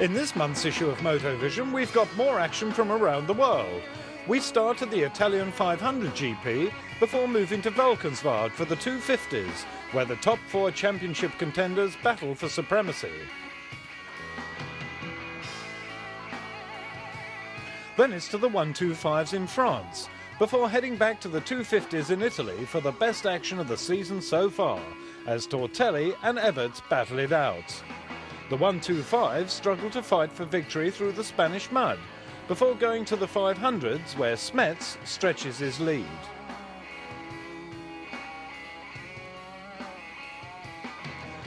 In this month's issue of Motovision, we've got more action from around the world. We start at the Italian 500 GP before moving to Valkenswaard for the 250s, where the top four championship contenders battle for supremacy. Then it's to the 125s in France, before heading back to the 250s in Italy for the best action of the season so far, as Tortelli and Everts battle it out. The 125s struggle to fight for victory through the Spanish mud, before going to the 500s where Smets stretches his lead.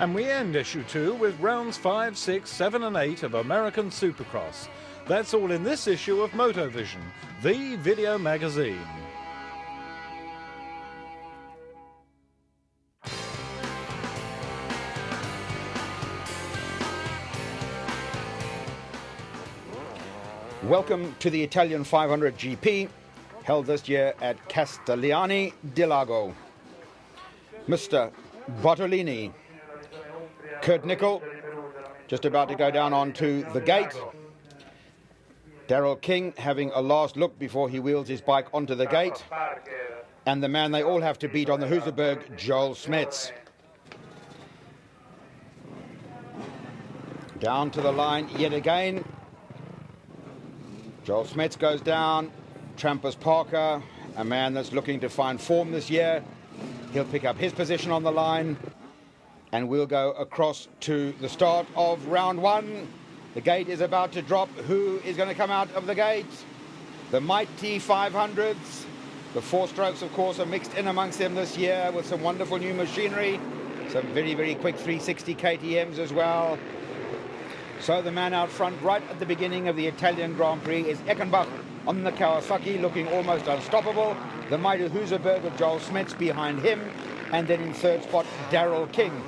And we end issue 2 with rounds 5, 6, 7 and 8 of American Supercross. That's all in this issue of Motovision, the video magazine. Welcome to the Italian 500 GP, held this year at Castellani di Lago. Mr. Bartolini, Kurt Nicoll, just about to go down onto the gate. Daryl King having a last look before he wheels his bike onto the gate. And the man they all have to beat on the Husaberg, Joel Smets. Down to the line yet again. Joel Smets goes down. Trampas Parker, a man that's looking to find form this year. He'll pick up his position on the line. And we'll go across to the start of round 1. The gate is about to drop. Who is going to come out of the gate? The mighty 500s. The 4-strokes, of course, are mixed in amongst them this year with some wonderful new machinery. Some very, very quick 360 KTMs as well. So the man out front right at the beginning of the Italian Grand Prix is Eckenbach on the Kawasaki, looking almost unstoppable. The mighty Husaberg with Joel Smets behind him. And then in third spot, Daryl King.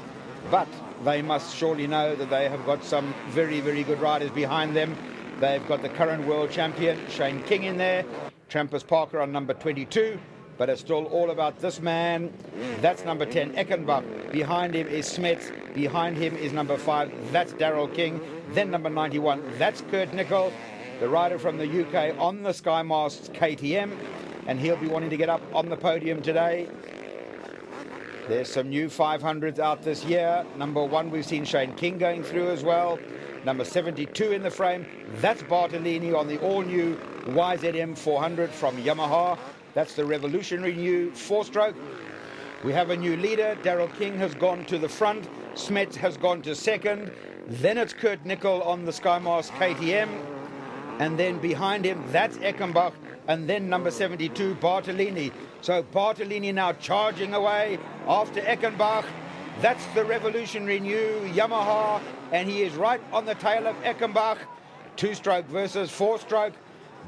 But they must surely know that they have got some very, very good riders behind them. They've got the current world champion, Shane King, in there. Trampas Parker on number 22. But it's still all about this man. That's number 10, Eckenbach. Behind him is Smets. Behind him is number 5. That's Daryl King. Then number 91, that's Kurt Nicoll, the rider from the UK on the Skymasters KTM. And he'll be wanting to get up on the podium today. There's some new 500s out this year. Number 1, we've seen Shane King going through as well. Number 72 in the frame, that's Bartolini on the all-new YZM 400 from Yamaha. That's the revolutionary new 4-stroke. We have a new leader. Daryl King has gone to the front. Smets has gone to second. Then it's Kurt Nicoll on the Skymasters KTM. And then behind him, that's Eckenbach. And then number 72, Bartolini. So Bartolini now charging away after Eckenbach. That's the revolutionary new Yamaha. And he is right on the tail of Eckenbach. 2-stroke versus 4-stroke.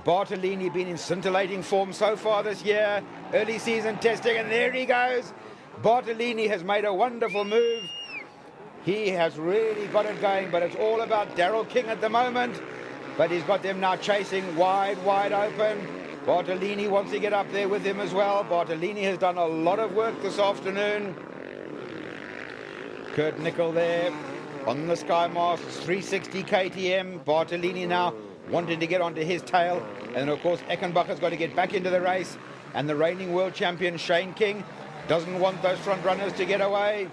Bartolini been in scintillating form so far this year. Early season testing, and there he goes. Bartolini has made a wonderful move. He has really got it going, but it's all about Daryl King at the moment. But he's got them now chasing wide open. Bartolini wants to get up there with him as well. Bartolini has done a lot of work this afternoon. Kurt Nicoll there on the Skymasters 360 KTM. Bartolini now wanting to get onto his tail. And of course, Eckenbach has got to get back into the race. And the reigning world champion, Shane King, doesn't want those front runners to get away.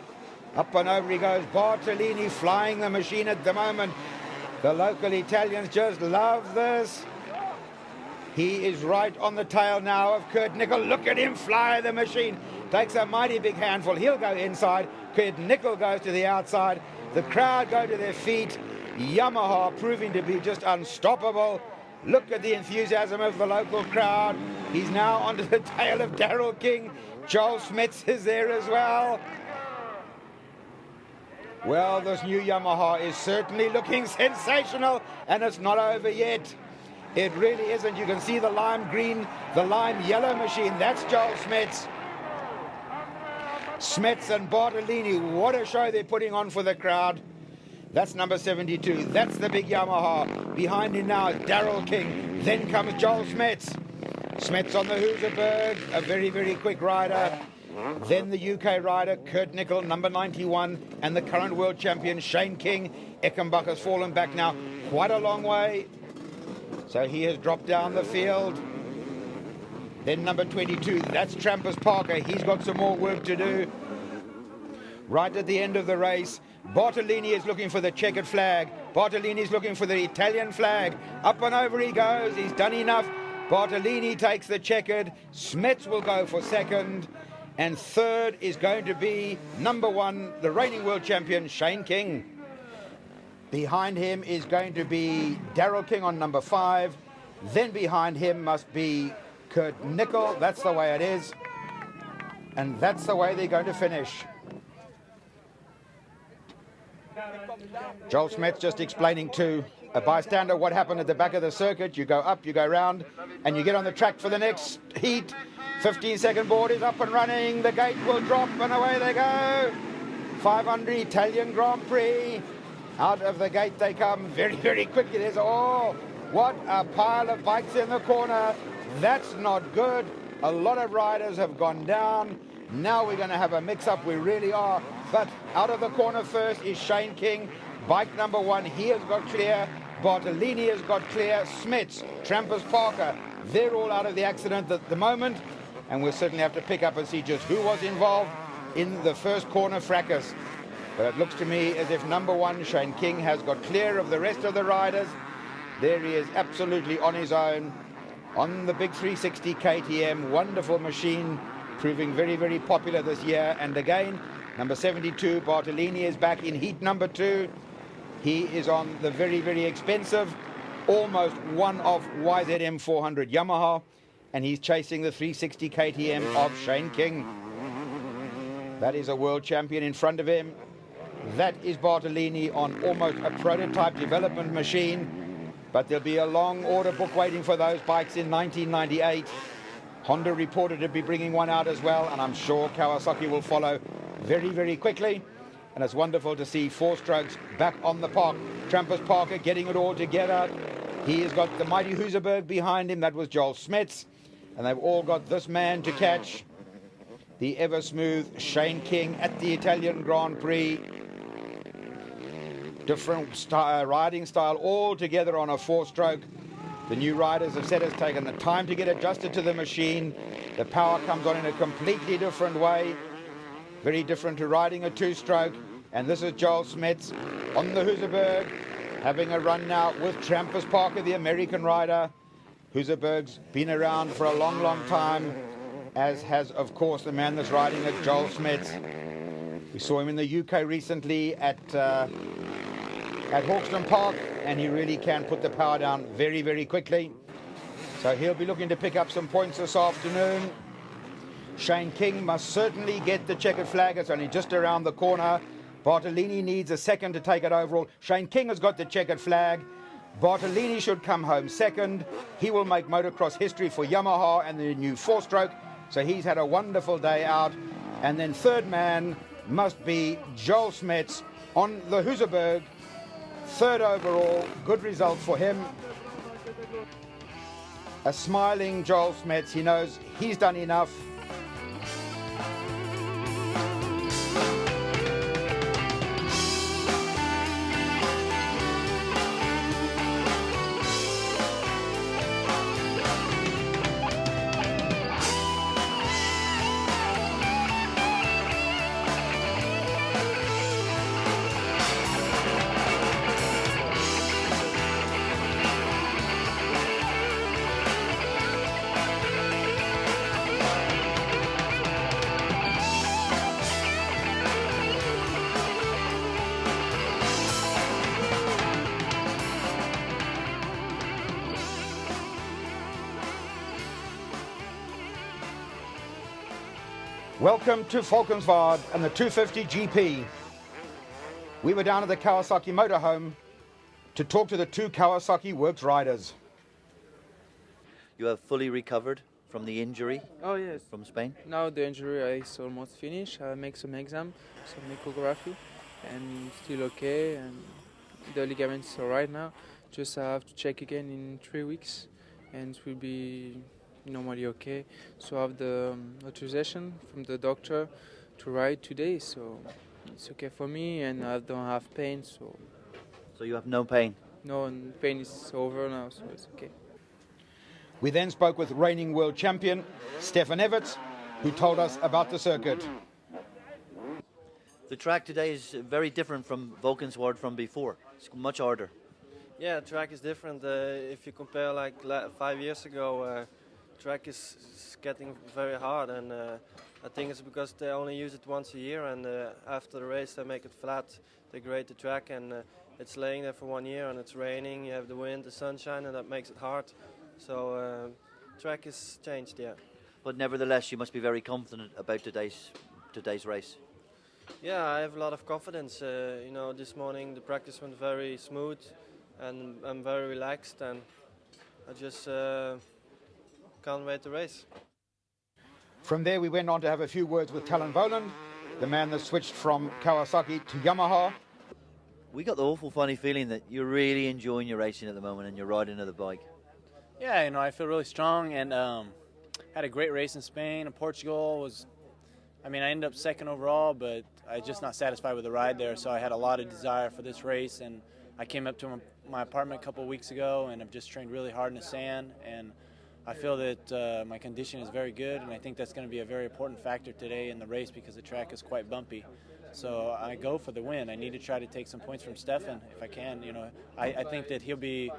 Up and over he goes. Bartolini flying the machine at the moment. The local Italians just love this. He is right on the tail now of Kurt Nicoll. Look at him fly the machine. Takes a mighty big handful. He'll go inside. Kurt Nicoll goes to the outside. The crowd go to their feet. Yamaha proving to be just unstoppable. Look at the enthusiasm of the local crowd. He's now onto the tail of Daryl King. Joel Smets is there as well. Well, this new Yamaha is certainly looking sensational, and it's not over yet. It really isn't. You can see the lime green, the lime yellow machine. That's Joel Smets. Smets and Bartolini, what a show they're putting on for the crowd. That's number 72. That's the big Yamaha. Behind him now, Daryl King. Then comes Joel Smets. Smets on the Husaberg, a very, very quick rider. Then the UK rider, Kurt Nicoll, number 91, and the current world champion, Shane King. Eckenbach has fallen back now quite a long way. So he has dropped down the field. Then number 22, that's Trampus Parker. He's got some more work to do. Right at the end of the race, Bartolini is looking for the checkered flag. Bartolini is looking for the Italian flag. Up and over he goes. He's done enough. Bartolini takes the checkered. Smets will go for second. And third is going to be number 1, the reigning world champion, Shane King. Behind him is going to be Daryl King on number 5. Then behind him must be Kurt Nicoll. That's the way it is. And that's the way they're going to finish. Joel Smets just explaining to a bystander what happened at the back of the circuit. You go up, you go round, and you get on the track for the next heat. 15-second board is up and running. The gate will drop, and away they go. 500 Italian Grand Prix. Out of the gate they come very, very quickly. There's, oh, what a pile of bikes in the corner. That's not good. A lot of riders have gone down. Now we're going to have a mix-up. We really are. But out of the corner first is Shane King. Bike number 1, he has got clear. Bartolini has got clear. Smets, Trampus Parker, they're all out of the accident at the moment. And we'll certainly have to pick up and see just who was involved in the first corner fracas. But it looks to me as if number 1, Shane King, has got clear of the rest of the riders. There he is, absolutely on his own, on the big 360 KTM. Wonderful machine, proving very, very popular this year. And again, number 72, Bartolini, is back in heat number 2. He is on the very, very expensive, almost one-off YZM 400 Yamaha, and he's chasing the 360 KTM of Shane King. That is a world champion in front of him. That is Bartolini on almost a prototype development machine, but there'll be a long order book waiting for those bikes in 1998. Honda reported to be bringing one out as well, and I'm sure Kawasaki will follow very, very quickly. And it's wonderful to see 4 strokes back on the park. Trampus Parker getting it all together. He has got the mighty Husaberg behind him. That was Joel Smets. And they've all got this man to catch, the ever smooth Shane King at the Italian Grand Prix. Different riding style all together on a 4-stroke. The new riders have said it's taken the time to get adjusted to the machine. The power comes on in a completely different way. Very different to riding a 2-stroke. And this is Joel Smets on the Husaberg, having a run now with Trampus Parker, the American rider. Husaberg's been around for a long, long time, as has, of course, the man that's riding it, Joel Smets. We saw him in the UK recently at Hawkston Park, and he really can put the power down very, very quickly. So he'll be looking to pick up some points this afternoon. Shane King must certainly get the checkered flag. It's only just around the corner. Bartolini needs a second to take it overall. Shane King has got the checkered flag. Bartolini should come home second. He will make motocross history for Yamaha and the new 4-stroke. So he's had a wonderful day out. And then third man must be Joel Smets on the Husaberg. Third overall, good result for him. A smiling Joel Smets. He knows he's done enough. Welcome to Valkenswaard and the 250 GP. We were down at the Kawasaki motorhome to talk to the 2 Kawasaki Works riders. You have fully recovered from the injury? Oh yes. From Spain? Now the injury is almost finished. I make some exam, some ecography, and still okay. And the ligaments are right now. Just I have to check again in 3 weeks, and it will be normally okay. So I have the authorization from the doctor to ride today, so it's okay for me, and I don't have pain, so So you have no pain? no, and pain is over now, so it's okay. We then spoke with reigning world champion Stefan Everts, who told us about the circuit. The track today is very different from Valkenswaard from before. It's much harder. Yeah, track is different. If you compare like 5 years ago, track is getting very hard, and I think it's because they only use it once a year, and after the race they make it flat, they grade the track, and it's laying there for 1 year, and it's raining, you have the wind, the sunshine, and that makes it hard. So track is changed, yeah. But nevertheless, you must be very confident about today's race. Yeah, I have a lot of confidence. You know, this morning the practice went very smooth, and I'm very relaxed, and I just can't wait to race. From there we went on to have a few words with Talon Voland, the man that switched from Kawasaki to Yamaha. We got the awful funny feeling that you're really enjoying your racing at the moment and you're riding the bike. Yeah, you know, I feel really strong, and had a great race in Spain and Portugal. I ended up second overall, but I'm just not satisfied with the ride there, so I had a lot of desire for this race, and I came up to my apartment a couple of weeks ago, and I've just trained really hard in the sand, and I feel that my condition is very good, and I think that's going to be a very important factor today in the race because the track is quite bumpy. So I go for the win. I need to try to take some points from Stefan if I can. You know, I think that he'll be.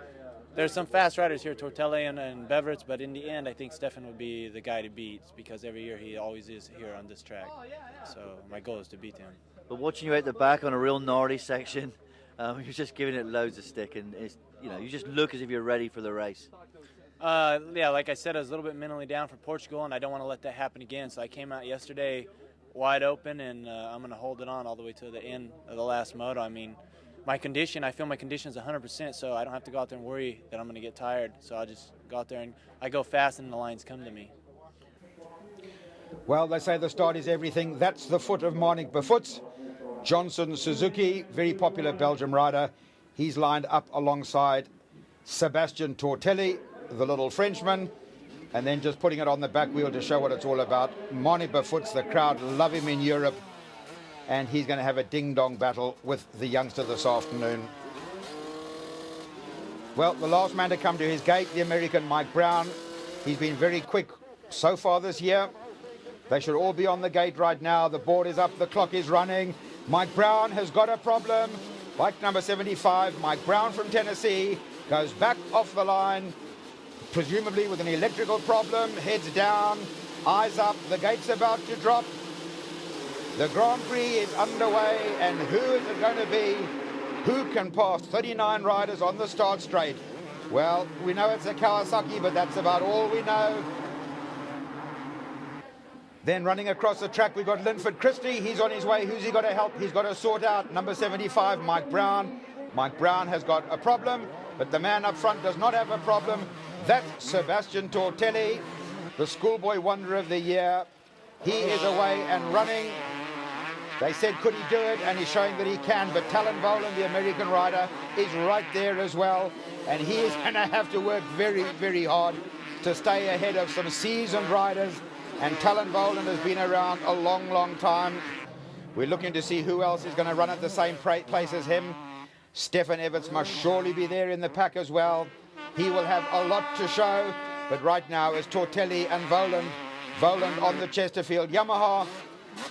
There's some fast riders here, Tortelli and Beverts, but in the end, I think Stefan would be the guy to beat because every year he always is here on this track. So my goal is to beat him. But watching you out the back on a real gnarly section, you're just giving it loads of stick, and you just look as if you're ready for the race. Yeah, like I said, I was a little bit mentally down for Portugal, and I don't want to let that happen again. So I came out yesterday wide open, and I'm going to hold it on all the way to the end of the last moto. I feel my condition is 100%, so I don't have to go out there and worry that I'm going to get tired. So I'll just go out there and I go fast and the lines come to me. Well, they say the start is everything. That's the foot of Mcgrath. Johnson Suzuki, very popular Belgian rider. He's lined up alongside Sebastian Tortelli, the little Frenchman, and then just putting it on the back wheel to show what it's all about. Mcgrath, the crowd love him in Europe, and he's going to have a ding-dong battle with the youngster this afternoon. Well, the last man to come to his gate, the American Mike Brown. He's been very quick so far this year. They should all be on the gate right now. The board is up, the clock is running. Mike Brown has got a problem. Bike number 75, Mike Brown from Tennessee, goes back off the line, presumably with an electrical problem, heads down, eyes up, the gate's about to drop. The Grand Prix is underway, and who is it going to be? Who can pass 39 riders on the start straight? Well, we know it's a Kawasaki, but that's about all we know. Then running across the track, we've got Linford Christie. He's on his way. Who's he got to help? He's got to sort out number 75, Mike Brown. Mike Brown has got a problem, but the man up front does not have a problem. That's Sebastian Tortelli, the schoolboy wonder of the year. He is away and running. They said, could he do it? And he's showing that he can. But Talon Voland, the American rider, is right there as well. And he is going to have to work very, very hard to stay ahead of some seasoned riders. And Talon Voland has been around a long, long time. We're looking to see who else is going to run at the same place as him. Stefan Everts must surely be there in the pack as well. He will have a lot to show. But right now is Tortelli and Voland. Voland on the Chesterfield Yamaha,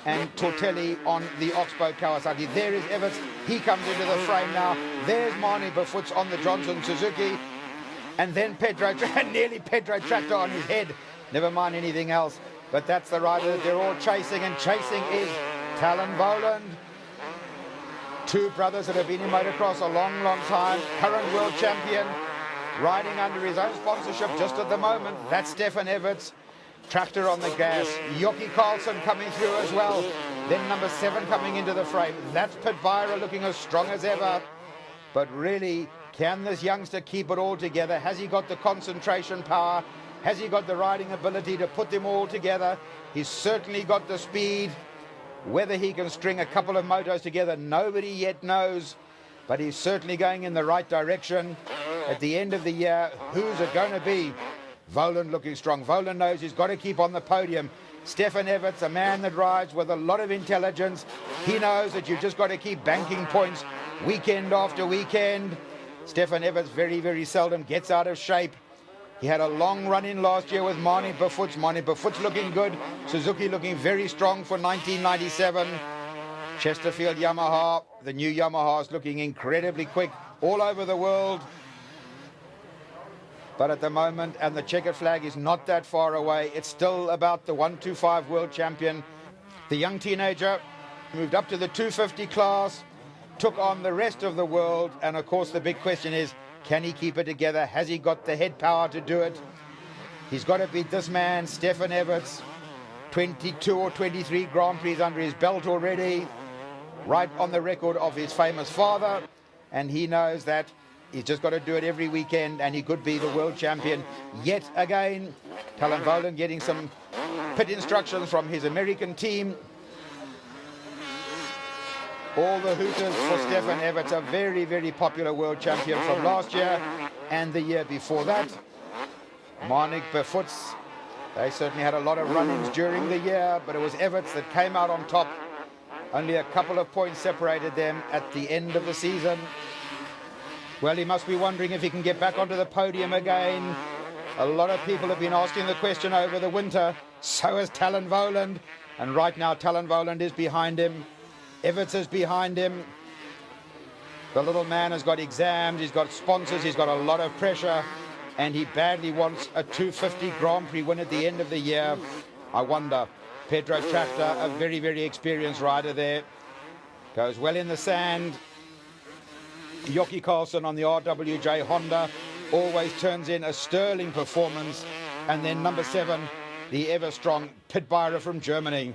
and Tortelli on the Oxbow Kawasaki. There is Everts. He comes into the frame now. There's Mcgrath on the Johnson Suzuki. And then nearly Pedro Tractor on his head. Never mind anything else. But that's the rider that they're all chasing, and chasing is Talon Voland. Two brothers that have been in motocross a long, long time. Current world champion, riding under his own sponsorship just at the moment. That's Stefan Everts. Tractor on the gas. Jockey Carlson coming through as well. Then number 7 coming into the frame. That's Pitbyra looking as strong as ever. But really, can this youngster keep it all together? Has he got the concentration power? Has he got the riding ability to put them all together? He's certainly got the speed. Whether he can string a couple of motos together, nobody yet knows. But he's certainly going in the right direction. At the end of the year, who's it going to be? Voland looking strong. Voland knows he's got to keep on the podium. Stefan Everts, a man that rides with a lot of intelligence. He knows that you've just got to keep banking points weekend after weekend. Stefan Everts very, very seldom gets out of shape. He had a long run in last year with Mani Bafutz. Mani Bafutz looking good. Suzuki looking very strong for 1997. Chesterfield Yamaha, the new Yamahas looking incredibly quick all over the world. But at the moment, and the checkered flag is not that far away, it's still about the 125 world champion. The young teenager moved up to the 250 class, took on the rest of the world, and of course the big question is, can he keep it together? Has he got the head power to do it? He's got to beat this man, Stefan Everts. 22 or 23 Grand Prix under his belt already, right on the record of his famous father, and he knows that he's just got to do it every weekend, and he could be the world champion yet again. Talon Voland getting some pit instructions from his American team. All the hooters for Stefan Everts, a very, very popular world champion from last year and the year before that. Mani Bafutz, they certainly had a lot of run-ins during the year, but it was Everts that came out on top. Only a couple of points separated them at the end of the season. Well, he must be wondering if he can get back onto the podium again. A lot of people have been asking the question over the winter. So has Talon Voland. And right now, Talon Voland is behind him. Everts is behind him. The little man has got exams, he's got sponsors, he's got a lot of pressure, and he badly wants a 250 Grand Prix win at the end of the year. I wonder. Pedro Tractor, a very, very experienced rider there. Goes well in the sand. Jockey Carlson on the RWJ Honda always turns in a sterling performance. And then number 7, the ever-strong Pitbeirer from Germany.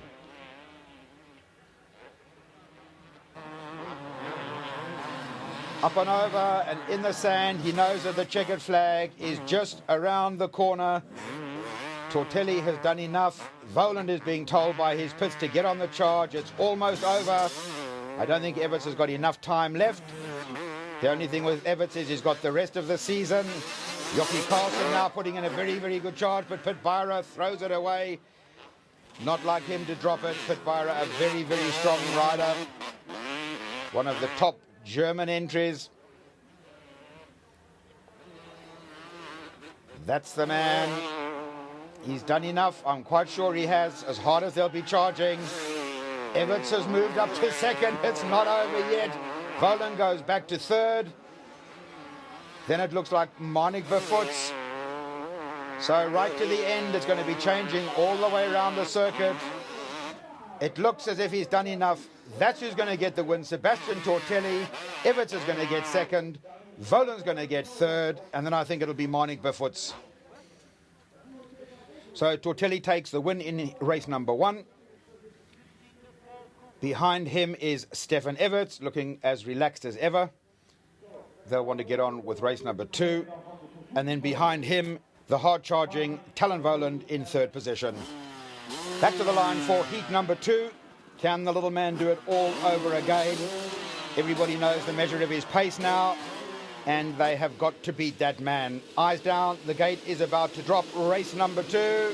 Up and over and in the sand, he knows that the checkered flag is just around the corner. Tortelli has done enough. Voland is being told by his pits to get on the charge. It's almost over. I don't think Everts has got enough time left. The only thing with Everts is he's got the rest of the season. Jockey Carlson now putting in a very, very good charge, but Pitbeirer throws it away. Not like him to drop it. Pitbeirer, a very, very strong rider. One of the top German entries. That's the man. He's done enough. I'm quite sure he has, as hard as they'll be charging. Everts has moved up to second. It's not over yet. Voland goes back to third. Then it looks like Mani Bafutz. So right to the end, it's going to be changing all the way around the circuit. It looks as if he's done enough. That's who's going to get the win. Sebastian Tortelli. Everts is going to get second. Voland's going to get third. And then I think it'll be Mani Bafutz. So Tortelli takes the win in race number 1. Behind him is Stefan Everts, looking as relaxed as ever. They'll want to get on with race number 2. And then behind him, the hard-charging Talon Voland in third position. Back to the line for heat number 2. Can the little man do it all over again? Everybody knows the measure of his pace now, and they have got to beat that man. Eyes down, the gate is about to drop. Race number 2.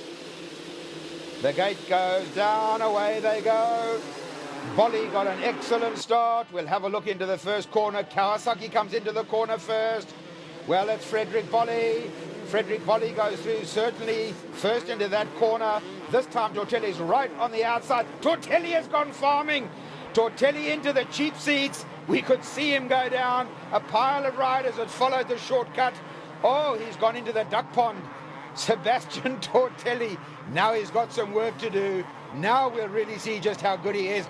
The gate goes down, away they go. Bolly got an excellent start. We'll have a look into the first corner. Kawasaki comes into the corner first. Well, it's Frederick Bolly. Frederick Bolly goes through, certainly first into that corner. This time Tortelli's right on the outside. Tortelli has gone farming. Tortelli into the cheap seats. We could see him go down. A pile of riders had followed the shortcut. Oh, he's gone into the duck pond. Sebastian Tortelli. Now he's got some work to do. Now we'll really see just how good he is.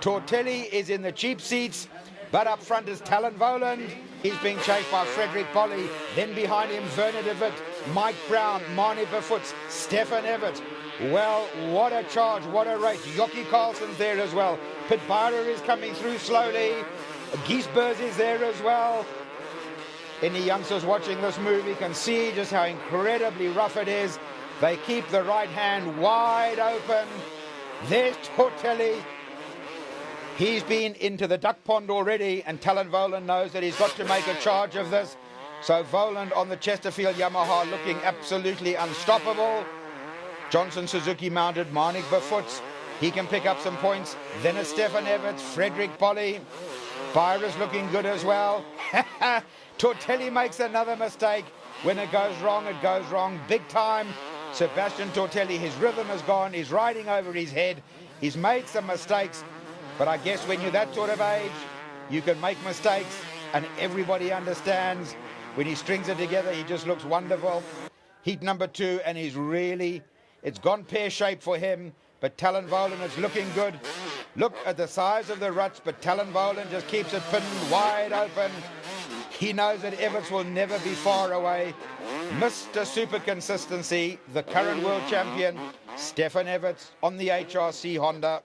Tortelli is in the cheap seats, but up front is Talon Voland. He's being chased by Frederick Bolly. Then behind him, Werner de Wit, Mike Brown, Mani Bafutz, Stefan Everts. Well, what a charge, what a race. Jockey Carlson's there as well. Pitbeirer is coming through slowly. Giesbers is there as well. Any youngsters watching this movie can see just how incredibly rough it is. They keep the right hand wide open. There's Tortelli. He's been into the duck pond already, and Talon Voland knows that he's got to make a charge of this. So Voland on the Chesterfield Yamaha looking absolutely unstoppable. Johnson Suzuki mounted Marnik Befoots. He can pick up some points. Then it's Stefan Everts, Frederick Polly. Byra's looking good as well. Tortelli makes another mistake. When it goes wrong big time. Sebastian Tortelli, his rhythm is gone. He's riding over his head. He's made some mistakes. But I guess when you're that sort of age, you can make mistakes and everybody understands. When he strings it together, he just looks wonderful. Heat number 2, and it's gone pear-shaped for him. But Talon Voland is looking good. Look at the size of the ruts, but Talon Voland just keeps it pinned wide open. He knows that Everts will never be far away. Mr. Super Consistency, the current world champion, Stefan Everts on the HRC Honda.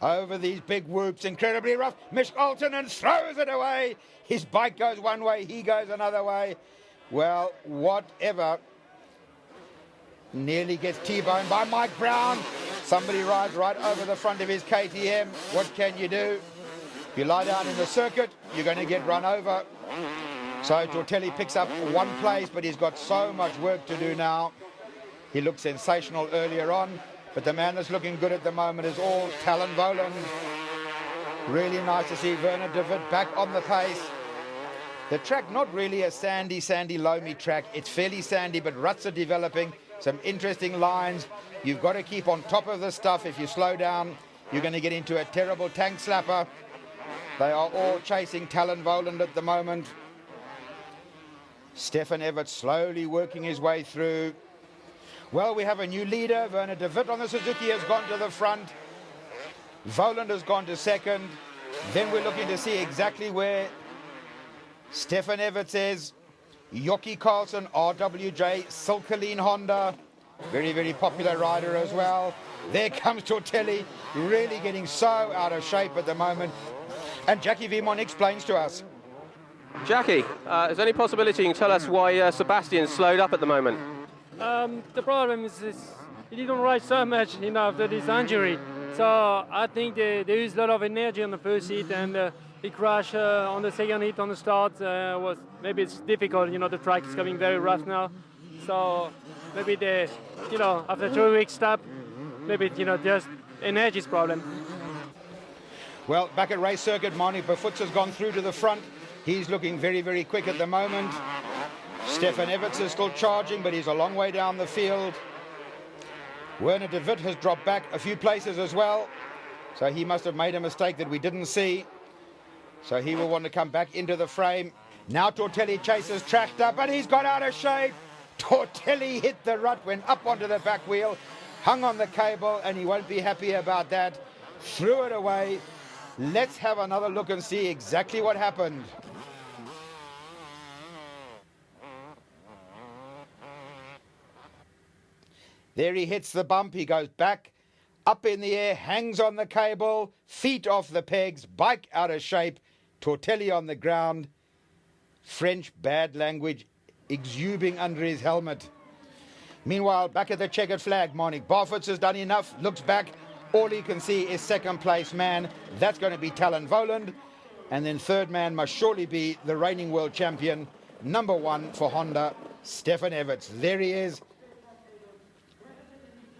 Over these big whoops, incredibly rough. Altonen throws it away. His bike goes one way, he goes another way. Well, whatever. Nearly gets T-boned by Mike Brown. Somebody rides right over the front of his KTM. What can you do? If you lie down in the circuit, you're going to get run over. So Tortelli picks up 1 place, but he's got so much work to do now. He looked sensational earlier on, but the man that's looking good at the moment is all Talon Voland. Really nice to see Werner de Wit back on the pace. The track, not really a sandy, loamy track. It's fairly sandy, but ruts are developing. Some interesting lines. You've got to keep on top of this stuff. If you slow down, you're going to get into a terrible tank slapper. They are all chasing Talon Voland at the moment. Stefan Everts slowly working his way through. Well, we have a new leader. Werner de Wit on the Suzuki has gone to the front. Voland has gone to second. Then we're looking to see exactly where Stefan Everts is. Jockey Carlson, RWJ, Silkeline Honda. Very, very popular rider as well. There comes Tortelli, really getting so out of shape at the moment. And Jackie Vimon explains to us. Jackie, is there any possibility you can tell us why Sebastian slowed up at the moment? The problem is he didn't ride so much after this injury. So I think there is a lot of energy on the first heat, and he crashed on the second heat on the start. Maybe it's difficult. The track is coming very rough now. So maybe after 2 weeks stop, maybe just energy's problem. Well, back at race circuit, Marnik Befoots has gone through to the front. He's looking very, very quick at the moment. Stefan Everts is still charging, but he's a long way down the field. Werner de Wit has dropped back a few places as well. So he must have made a mistake that we didn't see. So he will want to come back into the frame. Now Tortelli chases Tractor, but he's got out of shape. Tortelli hit the rut, went up onto the back wheel, hung on the cable, and he won't be happy about that. Threw it away. Let's have another look and see exactly what happened. There he hits the bump. He goes back, up in the air, hangs on the cable, feet off the pegs, bike out of shape, Tortelli on the ground. French bad language exuding under his helmet. Meanwhile, back at the checkered flag, Marnik Befoots has done enough, looks back. All he can see is second place man. That's going to be Talon Voland. And then third man must surely be the reigning world champion, number 1 for Honda, Stefan Everts. There he is.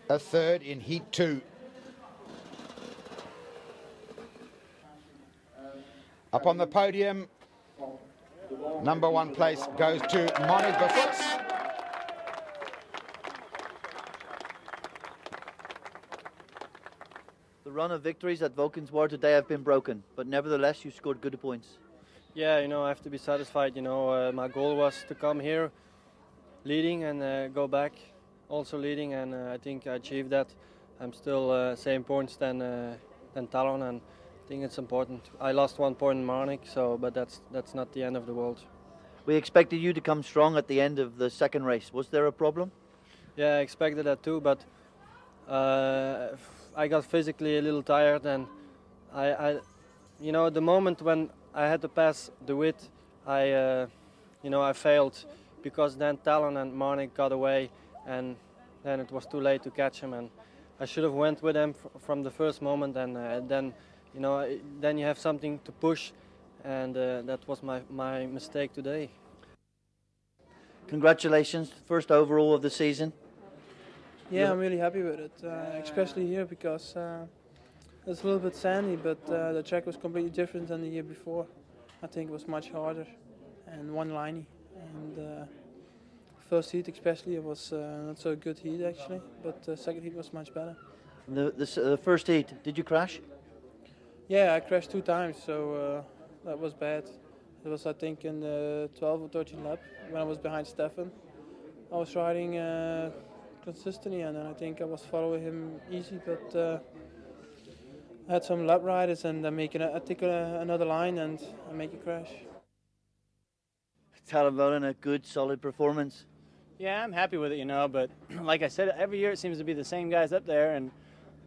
A third in Heat 2. Up on the podium, number 1 place goes to Marnik Befoots. The run of victories at Valkenswaard today have been broken, but nevertheless you scored good points. Yeah, I have to be satisfied. My goal was to come here leading and go back also leading, and I think I achieved that. I'm still same points than Talon, and I think it's important. I lost 1 point in Marnik, but that's not the end of the world. We expected you to come strong at the end of the second race. Was there a problem? Yeah, I expected that too, but I got physically a little tired, and the moment when I had to pass de Wit, I failed, because then Talon and Marnik got away, and then it was too late to catch him, and I should have went with them from the first moment, and then you have something to push, and that was my mistake today. Congratulations, first overall of the season. Yeah, I'm really happy with it, especially here because it's a little bit sandy, but the track was completely different than the year before. I think it was much harder and one-liney. And first heat especially, it was not so good heat actually, but the second heat was much better. The first heat, did you crash? Yeah, I crashed 2 times, so that was bad. It was, I think, in the 12 or 13 lap when I was behind Stefan. I was riding consistently, and then I think I was following him easy, but I had some lap riders, and I took another line and I make a crash. Talavolan, a good, solid performance. Yeah, I'm happy with it, but like I said, every year it seems to be the same guys up there. And,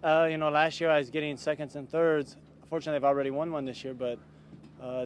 last year I was getting seconds and thirds. Fortunately, I've already won one this year, but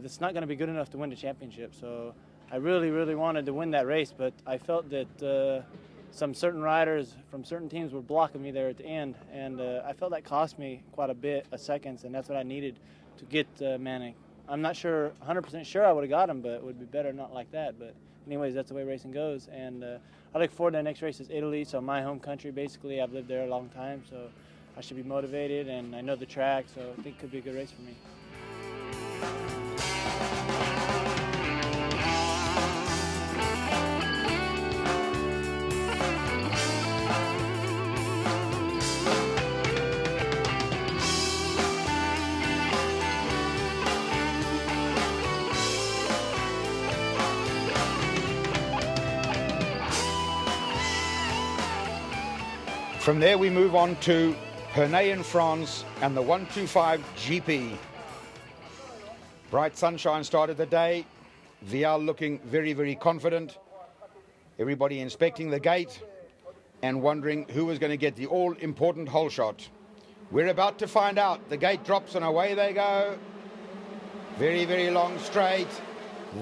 it's not going to be good enough to win the championship. So I really, really wanted to win that race, but I felt that some certain riders from certain teams were blocking me there at the end. And I felt that cost me quite a bit of seconds, and that's what I needed to get Manning. I'm not sure, 100% sure I would have got him, but it would be better not like that. But anyways, that's the way racing goes. And I look forward to the next race is Italy, so my home country basically. I've lived there a long time, so I should be motivated, and I know the track, so I think it could be a good race for me. From there we move on to Pernay in France and the 125 GP. Bright sunshine started the day. Vial looking very, very confident. Everybody inspecting the gate and wondering who was going to get the all-important hole shot. We're about to find out. The gate drops and away they go. Very, very long straight.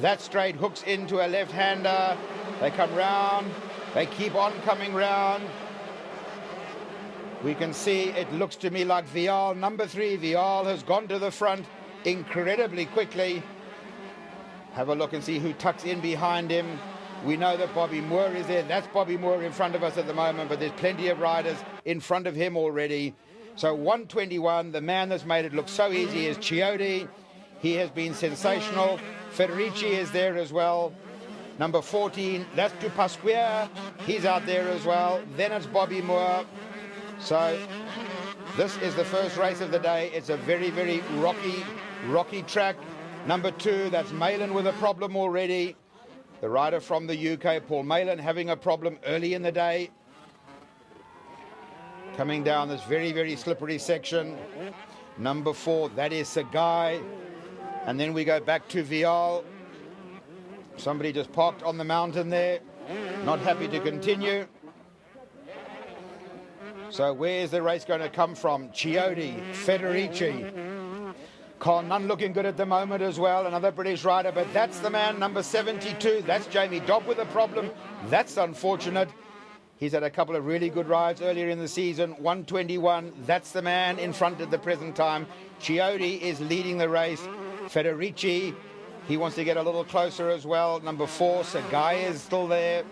That straight hooks into a left-hander. They come round. They keep on coming round. We can see it looks to me like Vial, number 3. Vial has gone to the front incredibly quickly. Have a look and see who tucks in behind him. We know that Bobby Moore is there. That's Bobby Moore in front of us at the moment, but there's plenty of riders in front of him already. So 121, the man that's made it look so easy is Chiodi. He has been sensational. Federici is there as well. Number 14, that's Dupasquier. He's out there as well. Then it's Bobby Moore. So this is the first race of the day. It's a very, very rocky track. Number 2, that's Malin with a problem already. The rider from the UK, Paul Malin, having a problem early in the day. Coming down this very, very slippery section. Number 4, that is Sagai. And then we go back to Vial. Somebody just parked on the mountain there. Not happy to continue. So where is the race going to come from? Chiodi, Federici. Carl Nunn looking good at the moment as well, another British rider, but that's the man, number 72. That's Jamie Dobb with a problem. That's unfortunate. He's had a couple of really good rides earlier in the season. 121, that's the man in front at the present time. Chiodi is leading the race. Federici, he wants to get a little closer as well. Number 4, Sagai is still there.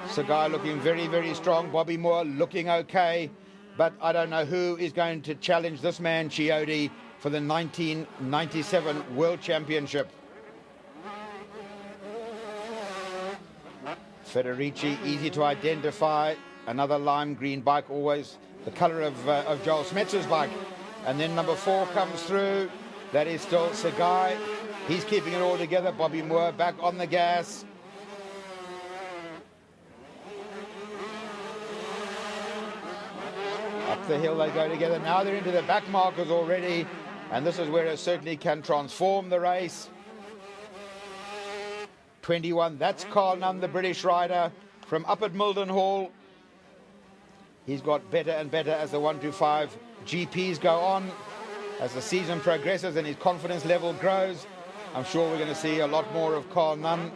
Sagai looking very, very strong. Bobby Moore looking okay. But I don't know who is going to challenge this man, Chiodi, for the 1997 World Championship. Federici, easy to identify. Another lime green bike, always the colour of Joel Smetzer's bike. And then number 4 comes through. That is still Sagai. He's keeping it all together. Bobby Moore back on the gas. Up the hill they go together. Now they're into the back markers already, and this is where it certainly can transform the race. 21, that's Carl Nunn, the British rider from up at Mildenhall. He's got better and better as the 125 GPs go on. As the season progresses and his confidence level grows, I'm sure we're going to see a lot more of Carl Nunn.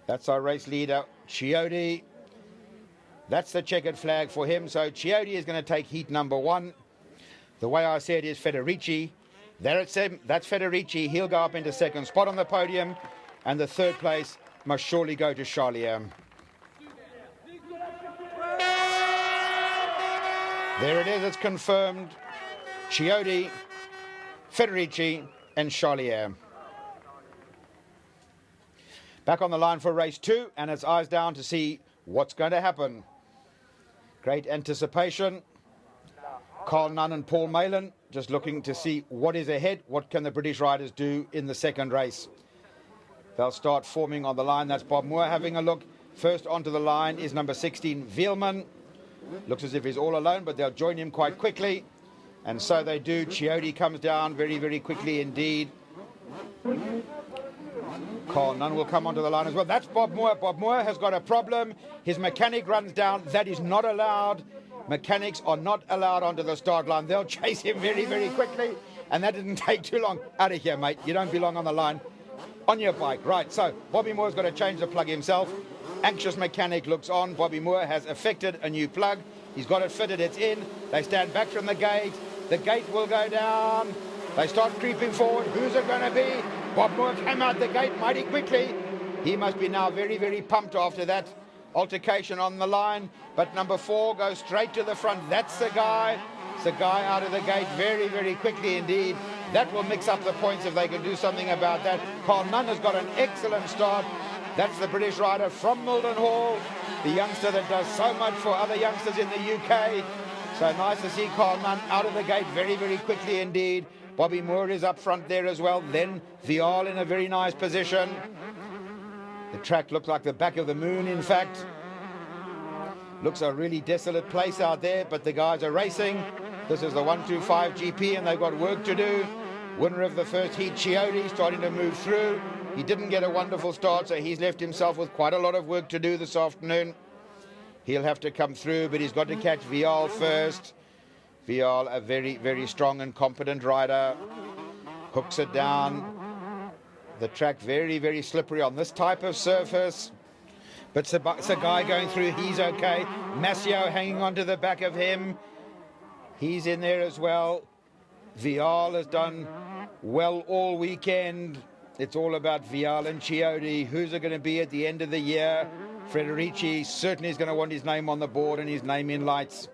That's our race leader, Chiodi. That's the checkered flag for him. So Chiodi is going to take heat number 1. The way I see it is Federici There it's him. That's Federici. He'll go up into second spot on the podium. And the third place must surely go to Charlier. There it is. It's confirmed. Chiodi, Federici and Charlier. Back on the line for race 2, and it's eyes down to see what's going to happen. Great anticipation. Carl Nunn and Paul Malin just looking to see what is ahead. What can the British riders do in the second race? They'll start forming on the line. That's Bob Moore having a look. First onto the line is number 16, Veelman. Looks as if he's all alone, but they'll join him quite quickly. And so they do. Chiodi comes down very, very quickly indeed. Carl Nunn will come onto the line as well. That's Bob Moore. Bob Moore has got a problem. His mechanic runs down. That is not allowed. Mechanics are not allowed onto the start line. They'll chase him very, very quickly. And that didn't take too long. Out of here, mate. You don't belong on the line. On your bike. Right, so Bobby Moore's got to change the plug himself. Anxious mechanic looks on. Bobby Moore has affected a new plug. He's got it fitted. It's in. They stand back from the gate. The gate will go down. They start creeping forward. Who's it going to be? Bob Moore came out the gate mighty quickly. He must be now very, very pumped after that altercation on the line. But number 4 goes straight to the front. That's the guy. It's the guy out of the gate very, very quickly indeed. That will mix up the points if they can do something about that. Carl Nunn has got an excellent start. That's the British rider from Mildenhall, the youngster that does so much for other youngsters in the UK. So nice to see Carl Nunn out of the gate very, very quickly indeed. Bobby Moore is up front there as well. Then Vial in a very nice position. The track looks like the back of the moon, in fact. Looks a really desolate place out there, but the guys are racing. This is the 125 GP, and they've got work to do. Winner of the first heat, Chiodi, starting to move through. He didn't get a wonderful start, so he's left himself with quite a lot of work to do this afternoon. He'll have to come through, but he's got to catch Vial first. Vial, a very, very strong and competent rider. Hooks it down. The track very, very slippery on this type of surface. But Sagai going through, he's okay. Massio hanging on to the back of him. He's in there as well. Vial has done well all weekend. It's all about Vial and Chiodi. Who's it going to be at the end of the year? Federici certainly is going to want his name on the board and his name in lights.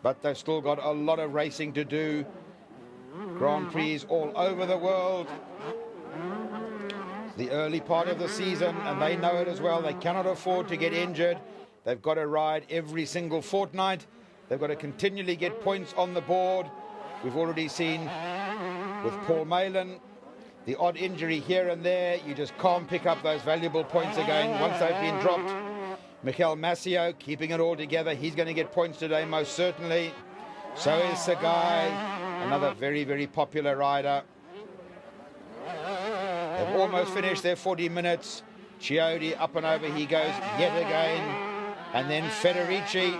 But they've still got a lot of racing to do. Grand Prix all over the world. The early part of the season, and they know it as well. They cannot afford to get injured. They've got to ride every single fortnight. They've got to continually get points on the board. We've already seen with Paul Malin, the odd injury here and there. You just can't pick up those valuable points again once they've been dropped. Michael Massio keeping it all together. He's going to get points today, most certainly. So is Sagai, another very, very popular rider. They've almost finished their 40 minutes. Chiodi up and over he goes yet again. And then Federici.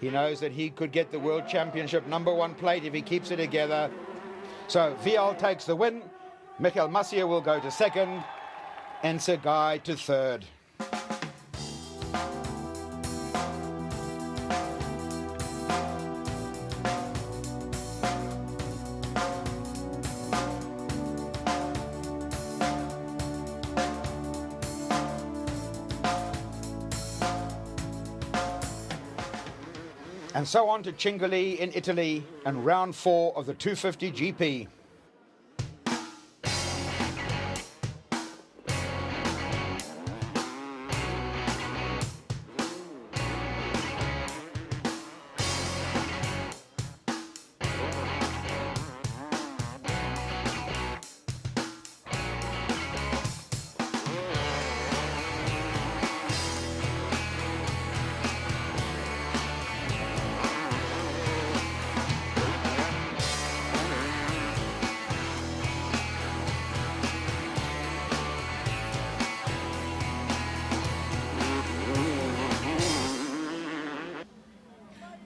He knows that he could get the World Championship #1 plate if he keeps it together. So Vial takes the win. Michael Massio will go to second. And Sagai to third. And so on to Cingoli in Italy and round 4 of the 250 GP.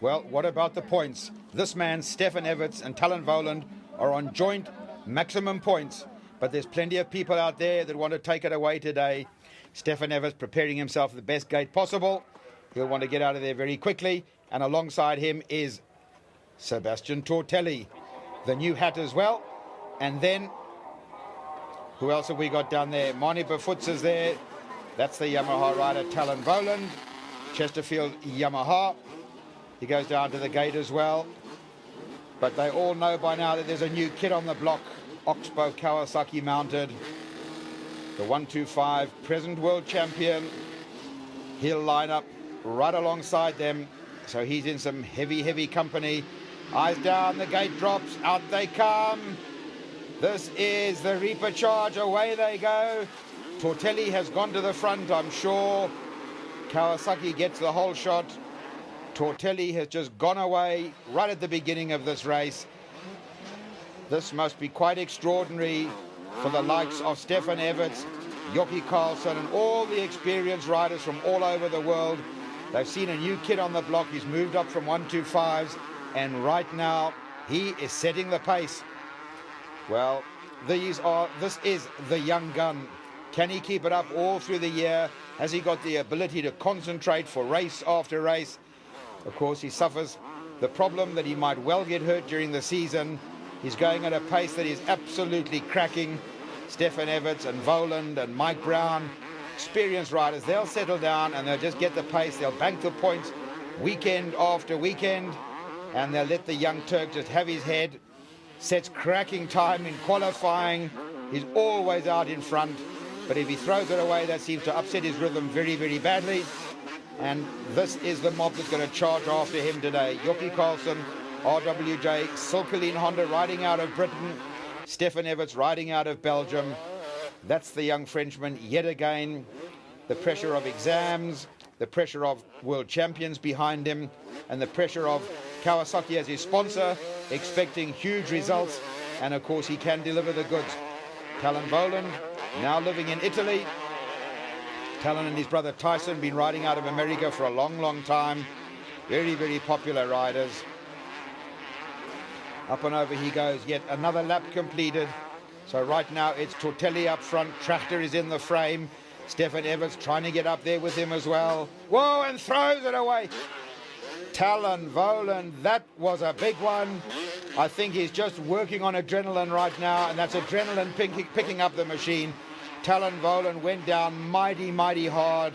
Well, what about the points? This man, Stefan Everts and Talon Voland are on joint maximum points, but there's plenty of people out there that want to take it away today. Stefan Everts preparing himself the best gate possible. He'll want to get out of there very quickly, and alongside him is Sebastian Tortelli. the new hat as well. And then, who else have we got down there? Mani Befoots is there. That's the Yamaha rider, Talon Voland. Chesterfield Yamaha. He goes down to the gate as well. But they all know by now that there's a new kid on the block. Oxbow Kawasaki mounted. The 125 present world champion. He'll line up right alongside them. So he's in some heavy company. Eyes down, the gate drops, out they come. This is the Reaper charge, away they go. Tortelli has gone to the front, I'm sure. Kawasaki gets the whole shot. Tortelli has just gone away right at the beginning of this race. This must be quite extraordinary for the likes of Stefan Everts, Jocke Karlsson, and all the experienced riders from all over the world. They've seen a new kid on the block. He's moved up from 125s, and right now he is setting the pace. Well, this is the young gun. Can he keep it up all through the year? Has he got the ability to concentrate for race after race? Of course, he suffers the problem that he might well get hurt during the season. He's going at a pace that is absolutely cracking. Stefan Everts and Voland and Mike Brown, experienced riders, they'll settle down and they'll just get the pace. They'll bank the points weekend after weekend, and they'll let the young Turk just have his head. Sets cracking time in qualifying. He's always out in front, but if he throws it away, that seems to upset his rhythm very badly. And this is the mob that's going to charge after him today. Jocke Karlsson, RWJ, Silkeline Honda riding out of Britain, Stefan Everts riding out of Belgium. That's the young Frenchman yet again. The pressure of exams, the pressure of world champions behind him, and the pressure of Kawasaki as his sponsor, expecting huge results, and of course he can deliver the goods. Talon Voland, now living in Italy. Talon and his brother Tyson been riding out of America for a long time. Very popular riders. Up and over he goes, yet another lap completed. So right now it's Tortelli up front, Tractor is in the frame. Stefan Everts trying to get up there with him as well. Whoa, and throws it away. Talon Voland, that was a big one. I think he's just working on adrenaline right now, and that's adrenaline picking up the machine. Talon Voland went down mighty hard.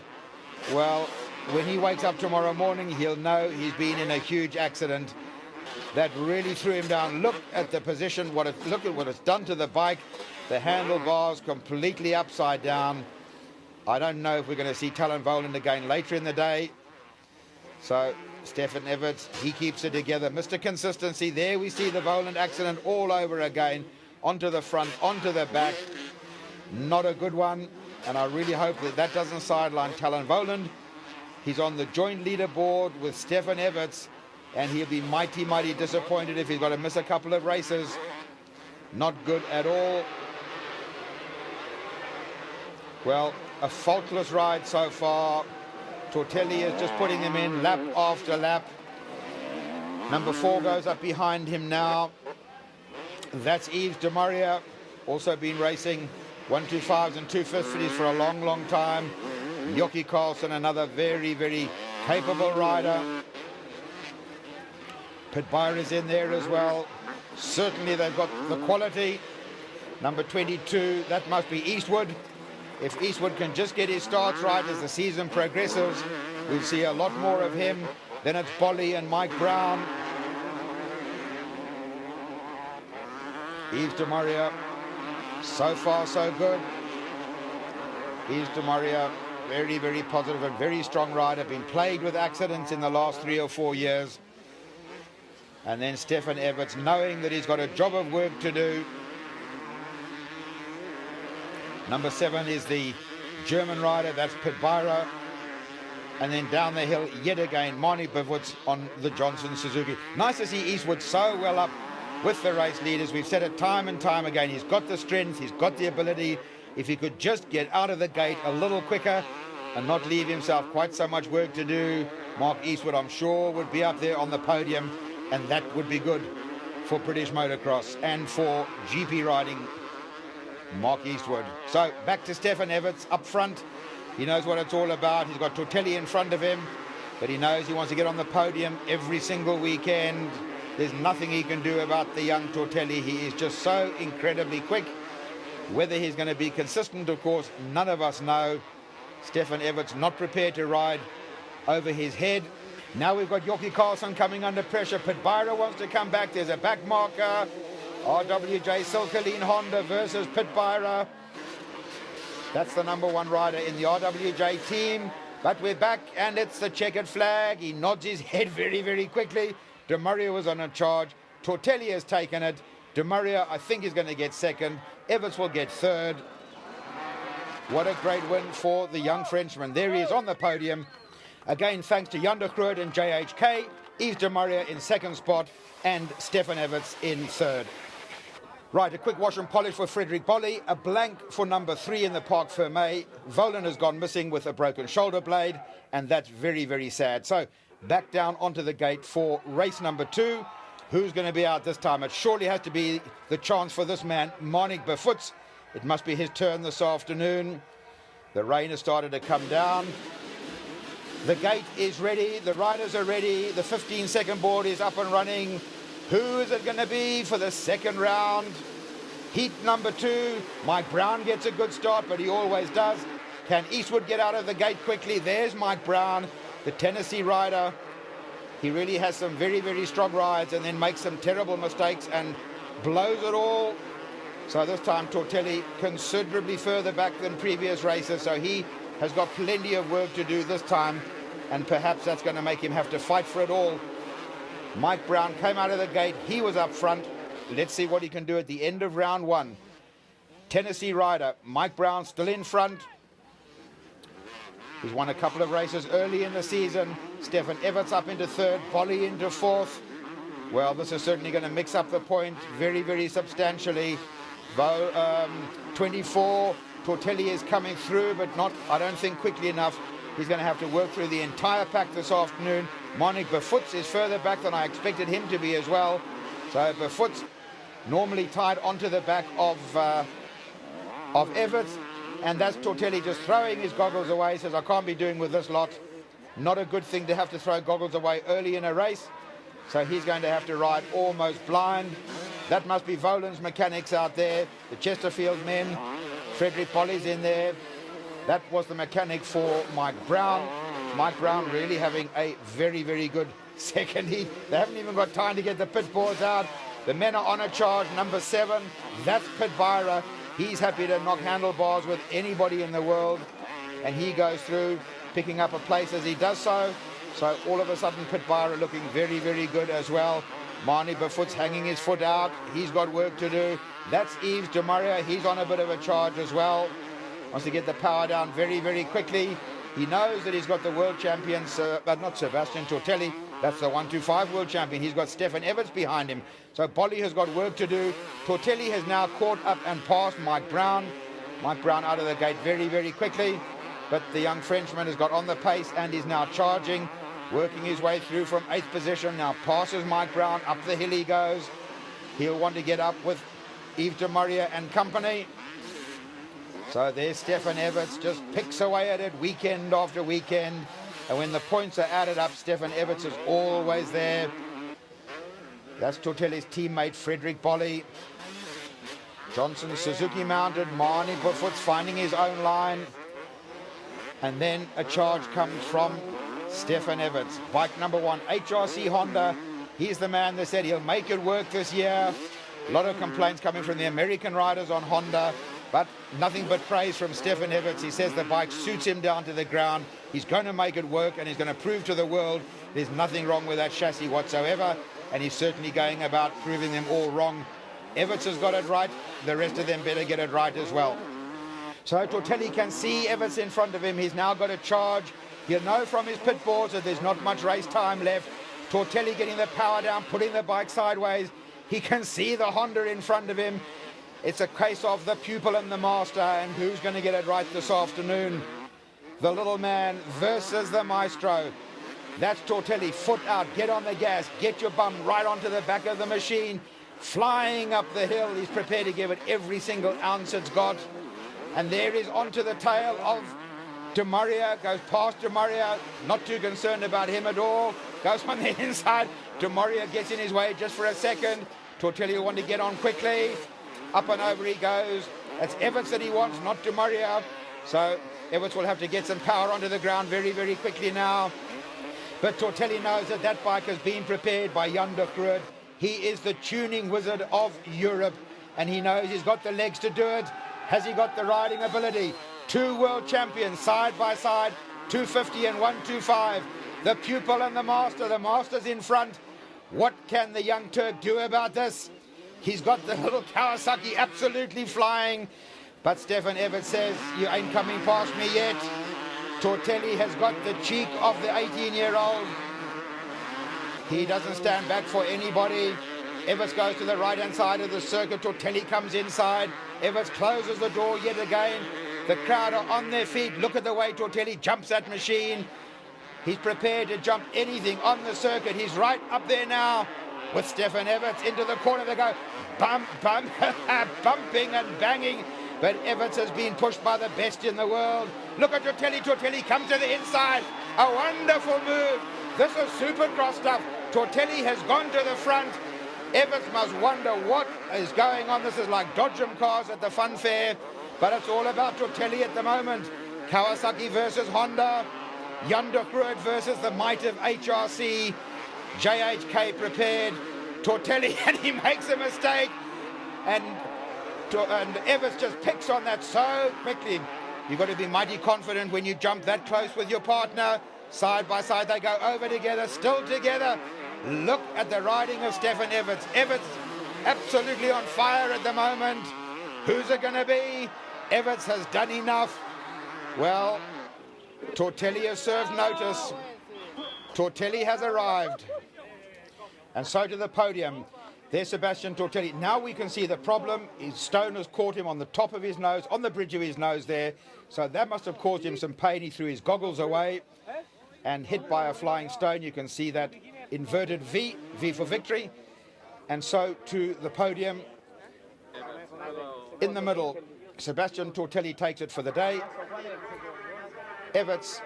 Well, when he wakes up tomorrow morning, he'll know he's been in a huge accident. That really threw him down. Look at the position, look at what it's done to the bike. The handlebars completely upside down. I don't know if we're going to see Talon Voland again later in the day. So Stefan Everts, he keeps it together. Mr. Consistency, there we see the Voland accident all over again. Onto the front, onto the back. Not a good one, and I really hope that that doesn't sideline Talon Voland. He's on the joint leaderboard with Stefan Everts, and he'll be mighty disappointed if he's got to miss a couple of races. Not good at all. Well, a faultless ride so far. Tortelli is just putting him in lap after lap. Number 4 goes up behind him now. That's Yves de Maria, also been racing 125s and 250s for a long time. Jocke Karlsson, another very capable rider. Pitbyr is in there as well. Certainly they've got the quality. Number 22, that must be Eastwood. If Eastwood can just get his starts right as the season progresses, we'll see a lot more of him. Then it's Bolly and Mike Brown. Yves de Maria, so far so good. Yves de Maria, very positive and very strong rider, been plagued with accidents in the last 3 or 4 years. And then Stefan Everts, knowing that he's got a job of work to do. Number 7 is the German rider, that's Pitbyr. And then down the hill, yet again, Mani Befoots on the Johnson Suzuki. Nice to see Eastwood so well up with the race leaders. We've said it time and time again. He's got the strength, he's got the ability. If he could just get out of the gate a little quicker and not leave himself quite so much work to do, Mark Eastwood, I'm sure, would be up there on the podium, and that would be good for British motocross and for GP riding. Mark Eastwood. So back to Stefan Everts up front. He knows what it's all about. He's got Tortelli in front of him, but he knows he wants to get on the podium every single weekend. There's nothing he can do about the young Tortelli. He is just so incredibly quick. Whether he's going to be consistent, of course, none of us know. Stefan Everts not prepared to ride over his head. Now we've got Jocke Karlsson coming under pressure. Pit Byra wants to come back. There's a back marker. RWJ Silkeleen Honda versus Pit Byra. That's the number one rider in the RWJ team. But we're back, and it's the checkered flag. He nods his head very, very quickly. De Maria was on a charge. Tortelli has taken it. De Maria, I think, is going to get second. Everts will get third. What a great win for the young Frenchman. There he is on the podium. Again, thanks to Jan de Groot and JHK, Yves de Maria in second spot, and Stefan Everts in third. Right, a quick wash and polish for Frederick Bolly. A blank for number 3 in the Parc Fermé. Volan has gone missing with a broken shoulder blade, and that's very, very sad. So, back down onto the gate for race number 2. Who's going to be out this time? It surely has to be the chance for this man, Marnik Befuts. It must be his turn this afternoon. The rain has started to come down. The gate is ready. The riders are ready. The 15-second board is up and running. Who is it going to be for the second round? Heat number 2. Mike Brown gets a good start, but he always does. Can Eastwood get out of the gate quickly? There's Mike Brown, the Tennessee rider. He really has some very, very strong rides and then makes some terrible mistakes and blows it all. So this time Tortelli considerably further back than previous races, so he has got plenty of work to do this time, and perhaps that's going to make him have to fight for it all. Mike Brown came out of the gate. He was up front. Let's see what he can do at the end of round 1. Tennessee rider, Mike Brown still in front. He's won a couple of races early in the season. Stefan Everts up into third, Bolly into fourth. Well, this is certainly going to mix up the point very, very substantially. 24, Tortelli is coming through, but not, I don't think, quickly enough. He's going to have to work through the entire pack this afternoon. Marnik Befuts is further back than I expected him to be as well. So Befuts normally tied onto the back of Everts, and that's Tortelli just throwing his goggles away. Says, I can't be doing with this lot. Not a good thing to have to throw goggles away early in a race. So he's going to have to ride almost blind. That must be Volan's mechanics out there, the Chesterfield men. Frederick Bolly's in there. That was the mechanic for Mike Brown. Mike Brown really having a very, very good second heat. They haven't even got time to get the pit boards out. The men are on a charge. Number 7, that's Pit Byra. He's happy to knock handlebars with anybody in the world. And he goes through, picking up a place as he does so. So all of a sudden, Pit Byra looking very, very good as well. Marnie Befuts hanging his foot out. He's got work to do. That's Yves de Maria. He's on a bit of a charge as well. Wants to get the power down very, very quickly. He knows that he's got the world champion, but not Sebastian Tortelli. That's the 125 world champion. He's got Stefan Everts behind him. So Bolly has got work to do. Tortelli has now caught up and passed Mike Brown. Mike Brown out of the gate very, very quickly. But the young Frenchman has got on the pace and is now charging, working his way through from 8th position. Now passes Mike Brown. Up the hill he goes. He'll want to get up with Yves de Maria and company. So there's Stefan Everts, just picks away at it weekend after weekend. And when the points are added up, Stefan Everts is always there. That's Tortelli's teammate, Frederick Bolly. Johnson Suzuki mounted, Marnie Befuts finding his own line. And then a charge comes from Stefan Everts. Bike number 1, HRC Honda. He's the man that said he'll make it work this year. A lot of complaints coming from the American riders on Honda, but nothing but praise from Stefan Everts. He says the bike suits him down to the ground. He's going to make it work, and he's going to prove to the world there's nothing wrong with that chassis whatsoever, and he's certainly going about proving them all wrong. Everts has got it right. The rest of them better get it right as well. So Tortelli can see Everts in front of him. He's now got a charge. He'll know from his pit boards that there's not much race time left. Tortelli getting the power down, putting the bike sideways. He can see the Honda in front of him. It's a case of the pupil and the master, and who's going to get it right this afternoon? The little man versus the maestro. That's Tortelli, foot out, get on the gas, get your bum right onto the back of the machine. Flying up the hill, he's prepared to give it every single ounce it's got. And there is onto the tail of DeMaria goes past DeMaria, not too concerned about him at all. Goes on the inside. DeMaria gets in his way just for a second. Tortelli will want to get on quickly. Up and over he goes. That's Everts that he wants, not DeMaria. So Everts will have to get some power onto the ground very, very quickly now. But Tortelli knows that that bike has been prepared by Jan de Groot. He is the tuning wizard of Europe, and he knows he's got the legs to do it. Has he got the riding ability? Two world champions side by side, 250 and 125. The pupil and the master. The master's in front. What can the young Turk do about this? He's got the little Kawasaki absolutely flying. But Stefan Everts says, you ain't coming past me yet. Tortelli has got the cheek of the 18-year-old. He doesn't stand back for anybody. Everts goes to the right-hand side of the circuit. Tortelli comes inside. Everts closes the door yet again. The crowd are on their feet. Look at the way Tortelli jumps that machine. He's prepared to jump anything on the circuit. He's right up there now with Stefan Everts into the corner. They go bump, bump, bumping and banging. But Everts has been pushed by the best in the world. Look at Tortelli. Tortelli comes to the inside. A wonderful move. This is supercross stuff. Tortelli has gone to the front. Everts must wonder what is going on. This is like Dodgem cars at the fun fair. But it's all about Tortelli at the moment. Kawasaki versus Honda. Jan de Groot versus the might of HRC. JHK prepared. Tortelli, and he makes a mistake. And Everts just picks on that so quickly. You've got to be mighty confident when you jump that close with your partner. Side by side they go over together, still together. Look at the riding of Stefan Everts. Everts absolutely on fire at the moment. Who's it going to be? Everts has done enough. Well, Tortelli has served notice. Tortelli has arrived. And so to the podium. There's Sebastian Tortelli. Now we can see the problem. His stone has caught him on the top of his nose, on the bridge of his nose there. So that must have caused him some pain. He threw his goggles away and hit by a flying stone. You can see that inverted V for victory. And so to the podium. In the middle, Sebastian Tortelli takes it for the day. Everts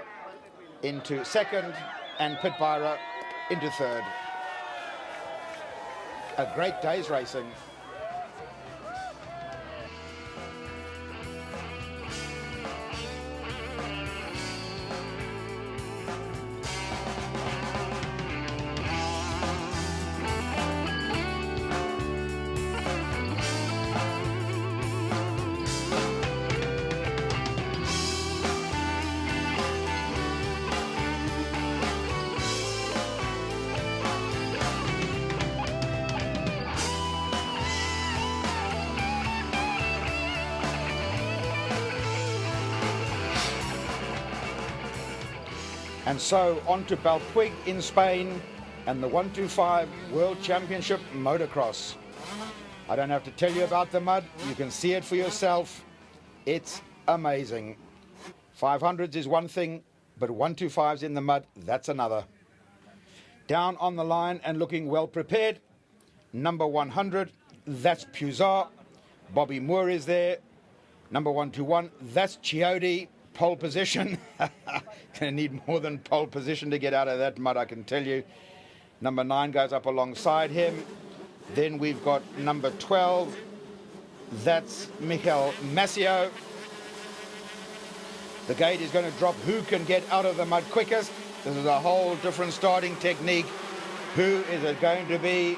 into second and Pitbyra into third. A great day's racing. And so on to Balpuig in Spain and the 125 World Championship Motocross. I don't have to tell you about the mud. You can see it for yourself. It's amazing. 500s is one thing, but 125s in the mud, that's another. Down on the line and looking well prepared. Number 100, that's Puzar. Bobby Moore is there. Number 121, that's Chiodi. Pole position. Gonna need more than pole position to get out of that mud, I can tell you. Number 9 goes up alongside him. Then we've got number 12. That's Michael Massio. The gate is going to drop. Who can get out of the mud quickest? This is a whole different starting technique. Who is it going to be?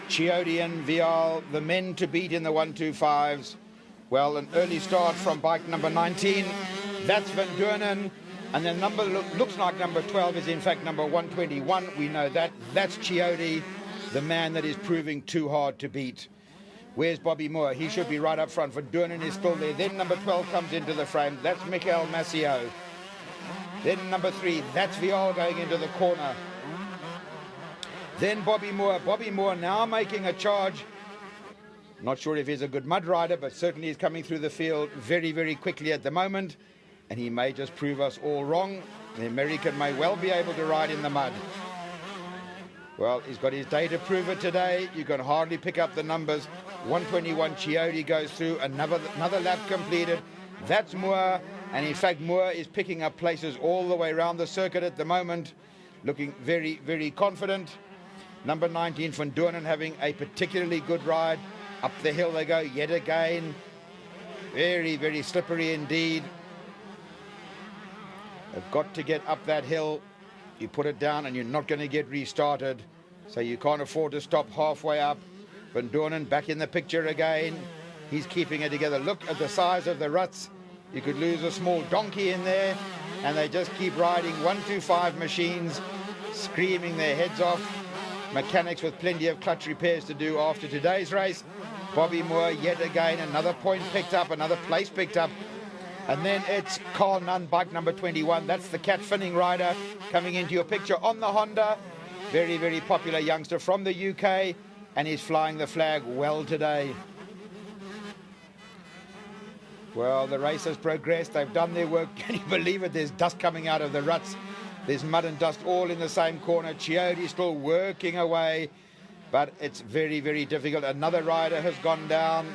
Chiodi and Vial, the men to beat in the 125s. Well, an early start from bike number 19. That's Van Durnen. And the number looks like number 12 is in fact number 121. We know that. That's Chiodi, the man that is proving too hard to beat. Where's Bobby Moore? He should be right up front. Van Durnen is still there. Then number 12 comes into the frame. That's Michael Massio. Then number 3, that's Vial going into the corner. Then Bobby Moore. Bobby Moore now making a charge. Not sure if he's a good mud rider, but certainly he's coming through the field very, very quickly at the moment. And he may just prove us all wrong. The American may well be able to ride in the mud. Well, he's got his day to prove it today. You can hardly pick up the numbers. 121 Chiodi goes through, another lap completed. That's Moore, and in fact Moore is picking up places all the way around the circuit at the moment, looking very, very confident. Number 19, Van Doornen, having a particularly good ride. Up the hill they go yet again. Very, very slippery indeed. They've got to get up that hill. You put it down and you're not going to get restarted, so you can't afford to stop halfway up. Van Doornen back in the picture again. He's keeping it together. Look at the size of the ruts. You could lose a small donkey in there, and they just keep riding 125 machines, screaming their heads off. Mechanics with plenty of clutch repairs to do after today's race. Bobby Moore yet again, another point picked up, another place picked up. And then it's Carl Nunn, bike number 21. That's the Cat Finning rider coming into your picture on the Honda. Very, very popular youngster from the UK, and he's flying the flag well today. Well, the race has progressed. They've done their work. Can you believe it? There's dust coming out of the ruts. There's mud and dust all in the same corner. Chiodi still working away, but it's very, very difficult. Another rider has gone down.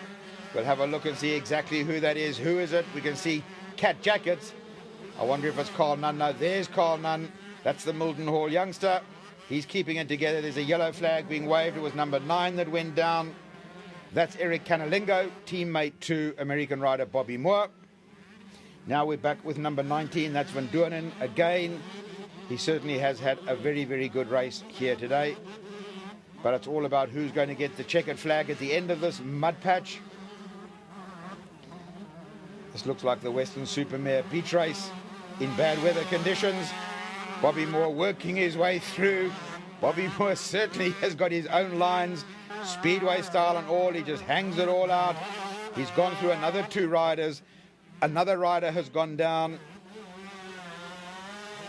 We'll have a look and see exactly who that is. Who is it? We can see Cat Jackets. I wonder if it's Carl Nunn. No, there's Carl Nunn. That's the Milton Hall youngster. He's keeping it together. There's a yellow flag being waved. It was number 9 that went down. That's Eric Canalingo, teammate to American rider Bobby Moore. Now we're back with number 19. That's Van Doornen again. He certainly has had a very, very good race here today. But it's all about who's going to get the checkered flag at the end of this mud patch. This looks like the Western Supermare beach race in bad weather conditions. Bobby Moore working his way through. Bobby Moore certainly has got his own lines, speedway style and all. He just hangs it all out. He's gone through another 2 riders. Another rider has gone down.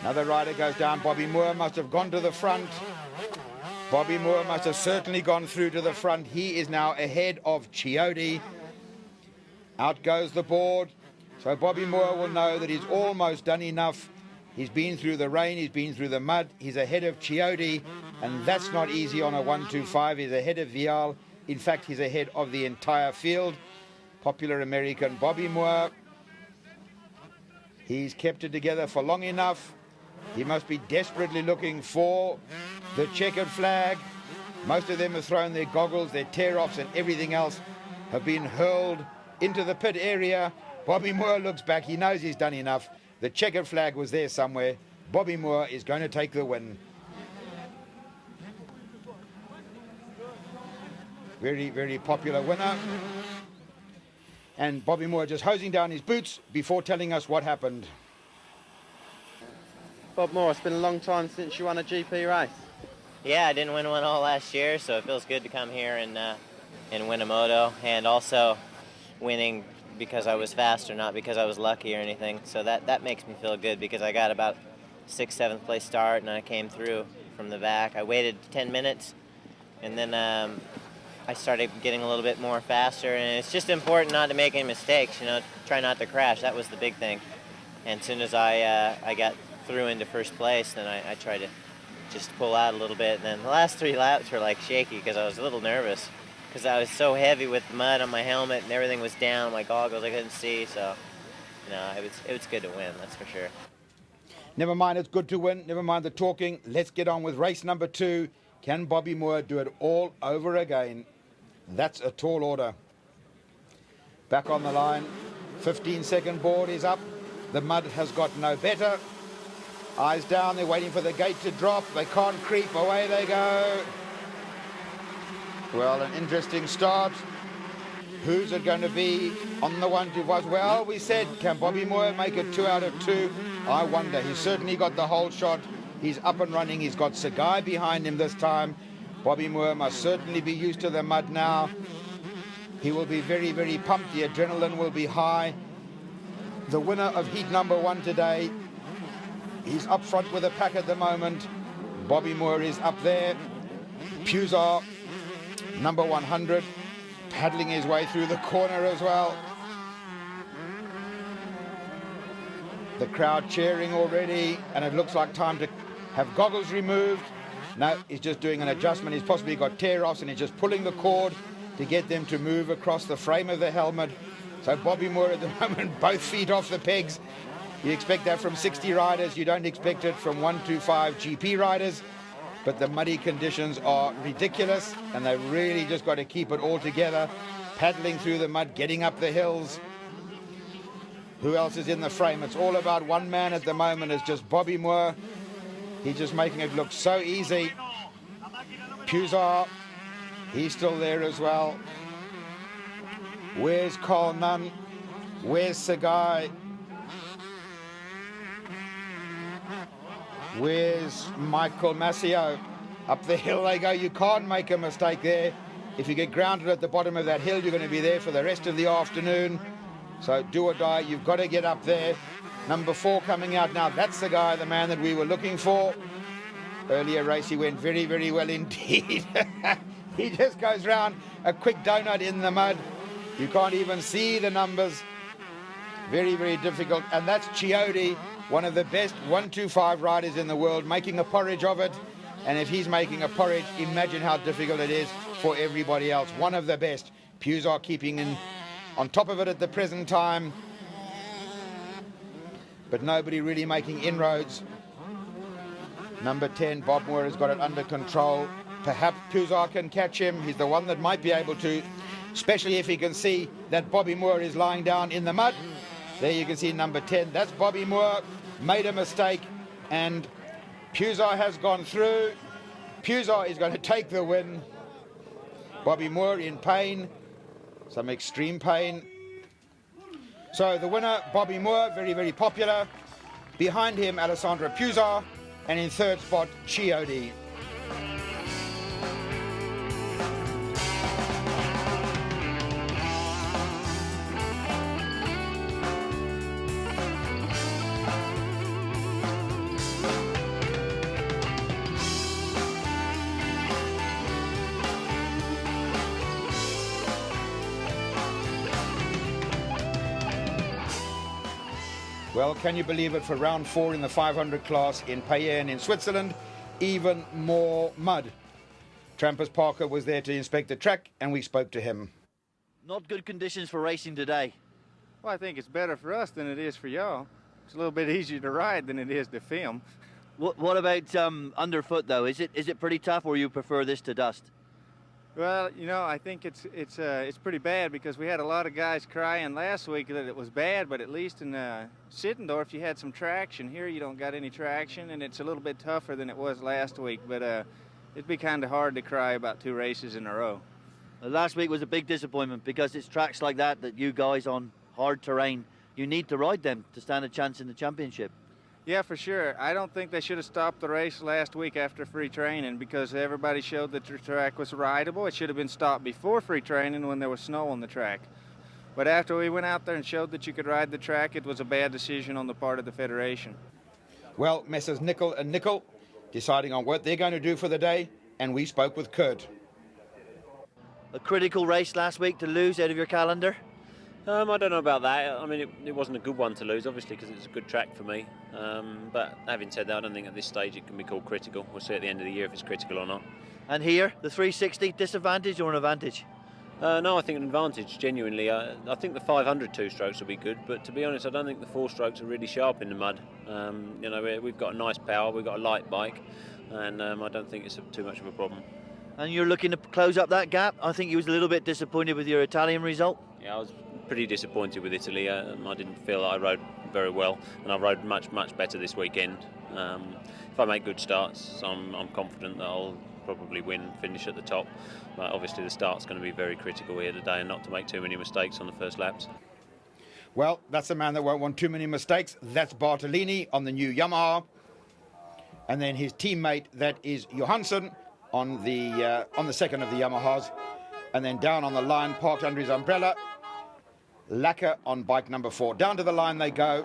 Another rider goes down. Bobby Moore must have gone to the front. Bobby Moore must have certainly gone through to the front. He is now ahead of Chiodi. Out goes the board. So Bobby Moore will know that he's almost done enough. He's been through the rain, he's been through the mud. He's ahead of Chiodi, and that's not easy on a 125. He's ahead of Vial. In fact, he's ahead of the entire field. Popular American Bobby Moore. He's kept it together for long enough. He must be desperately looking for the checkered flag. Most of them have thrown their goggles, their tear-offs and everything else have been hurled into the pit area. Bobby Moore looks back. He knows he's done enough. The checkered flag was there somewhere. Bobby Moore is going to take the win. Very, very popular winner. And Bobby Moore just hosing down his boots before telling us what happened. Bob Moore, it's been a long time since you won a GP race. Yeah, I didn't win one all last year, so it feels good to come here and win a moto, and also winning because I was faster, not because I was lucky or anything. So that makes me feel good, because I got about 6th, 7th place start, and I came through from the back. I waited 10 minutes, and then I started getting a little bit more faster, and it's just important not to make any mistakes, try not to crash. That was the big thing. And as soon as I got through into first place, then I tried to just pull out a little bit. And then the last 3 laps were like shaky because I was a little nervous, because I was so heavy with mud on my helmet and everything was down, my goggles I couldn't see. So, it was good to win, that's for sure. Never mind, it's good to win. Never mind the talking. Let's get on with race number 2. Can Bobby Moore do it all over again? That's a tall order. Back on the line. 15-second board is up. The mud has got no better. Eyes down, they're waiting for the gate to drop. They can't creep, away they go. Well, an interesting start. Who's it going to be on the 125? Well, we said, can Bobby Moore make it 2 out of 2? I wonder. He's certainly got the whole shot. He's up and running. He's got Sagai behind him this time. Bobby Moore must certainly be used to the mud now. He will be very, very pumped. The adrenaline will be high. The winner of heat number 1 today, he's up front with a pack at the moment. Bobby Moore is up there. Puzar, number 100, paddling his way through the corner as well. The crowd cheering already, and it looks like time to have goggles removed. No, he's just doing an adjustment. He's possibly got tear-offs, and he's just pulling the cord to get them to move across the frame of the helmet. So Bobby Moore at the moment, both feet off the pegs. You expect that from 60 riders. You don't expect it from 125 GP riders. But the muddy conditions are ridiculous, and they've really just got to keep it all together, paddling through the mud, getting up the hills. Who else is in the frame? It's all about one man at the moment. It's just Bobby Moore. He's just making it look so easy. Puzar, he's still there as well. Where's Coleman? Where's Sagai? Where's Michael Massio? Up the hill they go. You can't make a mistake there. If you get grounded at the bottom of that hill, you're going to be there for the rest of the afternoon. So do or die, you've got to get up there. Number 4 coming out now. That's the guy, the man that we were looking for. Earlier race, he went very, very well indeed. He just goes round a quick donut in the mud. You can't even see the numbers. Very, very difficult. And that's Chiodi, one of the best 125 riders in the world, making a porridge of it. And if he's making a porridge, imagine how difficult it is for everybody else. One of the best. Puzar keeping on top of it at the present time. But nobody really making inroads. Number 10, Bob Moore, has got it under control. Perhaps Puzar can catch him. He's the one that might be able to, especially if he can see that Bobby Moore is lying down in the mud. There you can see number 10. That's Bobby Moore. Made a mistake, and Puzar has gone through. Puzar is going to take the win. Bobby Moore in pain, some extreme pain. So the winner, Bobby Moore, very, very popular. Behind him, Alessandro Puzar, and in third spot, Chiodi. Well, can you believe it, for round 4 in the 500 class in Payerne in Switzerland, even more mud. Trampers Parker was there to inspect the track, and we spoke to him. Not good conditions for racing today. Well, I think it's better for us than it is for y'all. It's a little bit easier to ride than it is to film. What about underfoot though? Is it pretty tough, or you prefer this to dust? Well, you know, I think it's pretty bad, because we had a lot of guys crying last week that it was bad, but at least in Sittendorf you had some traction. Here you don't got any traction, and it's a little bit tougher than it was last week, but it'd be kind of hard to cry about 2 races in a row. Last week was a big disappointment, because it's tracks like that you guys on hard terrain, you need to ride them to stand a chance in the championship. Yeah, for sure. I don't think they should have stopped the race last week after free training, because everybody showed that the track was rideable. It should have been stopped before free training when there was snow on the track. But after we went out there and showed that you could ride the track, it was a bad decision on the part of the Federation. Well, Messrs. Nicoll and Nicoll deciding on what they're going to do for the day, and we spoke with Kurt. A critical race last week to lose out of your calendar? I don't know about that. I mean, it wasn't a good one to lose, obviously, because it's a good track for me. But having said that, I don't think at this stage it can be called critical. We'll see at the end of the year if it's critical or not. And here, the 360, disadvantage or an advantage? No, I think an advantage, genuinely. I think the 500 two-strokes will be good, but to be honest, I don't think the 4-strokes are really sharp in the mud. You know, we've got a nice power, we've got a light bike, and I don't think it's too much of a problem. And you're looking to close up that gap? I think you was a little bit disappointed with your Italian result. Yeah, I was pretty disappointed with Italy. I didn't feel I rode very well, and I rode much better this weekend. If I make good starts, I'm confident that I'll probably win, finish at the top. But obviously the start's going to be very critical here today, and not to make too many mistakes on the first laps. Well, that's a man that won't want too many mistakes. That's Bartolini on the new Yamaha, and then his teammate, that is Johansson on the second of the Yamahas, and then down on the line, parked under his umbrella, Lacquer on bike number 4. Down to the line they go,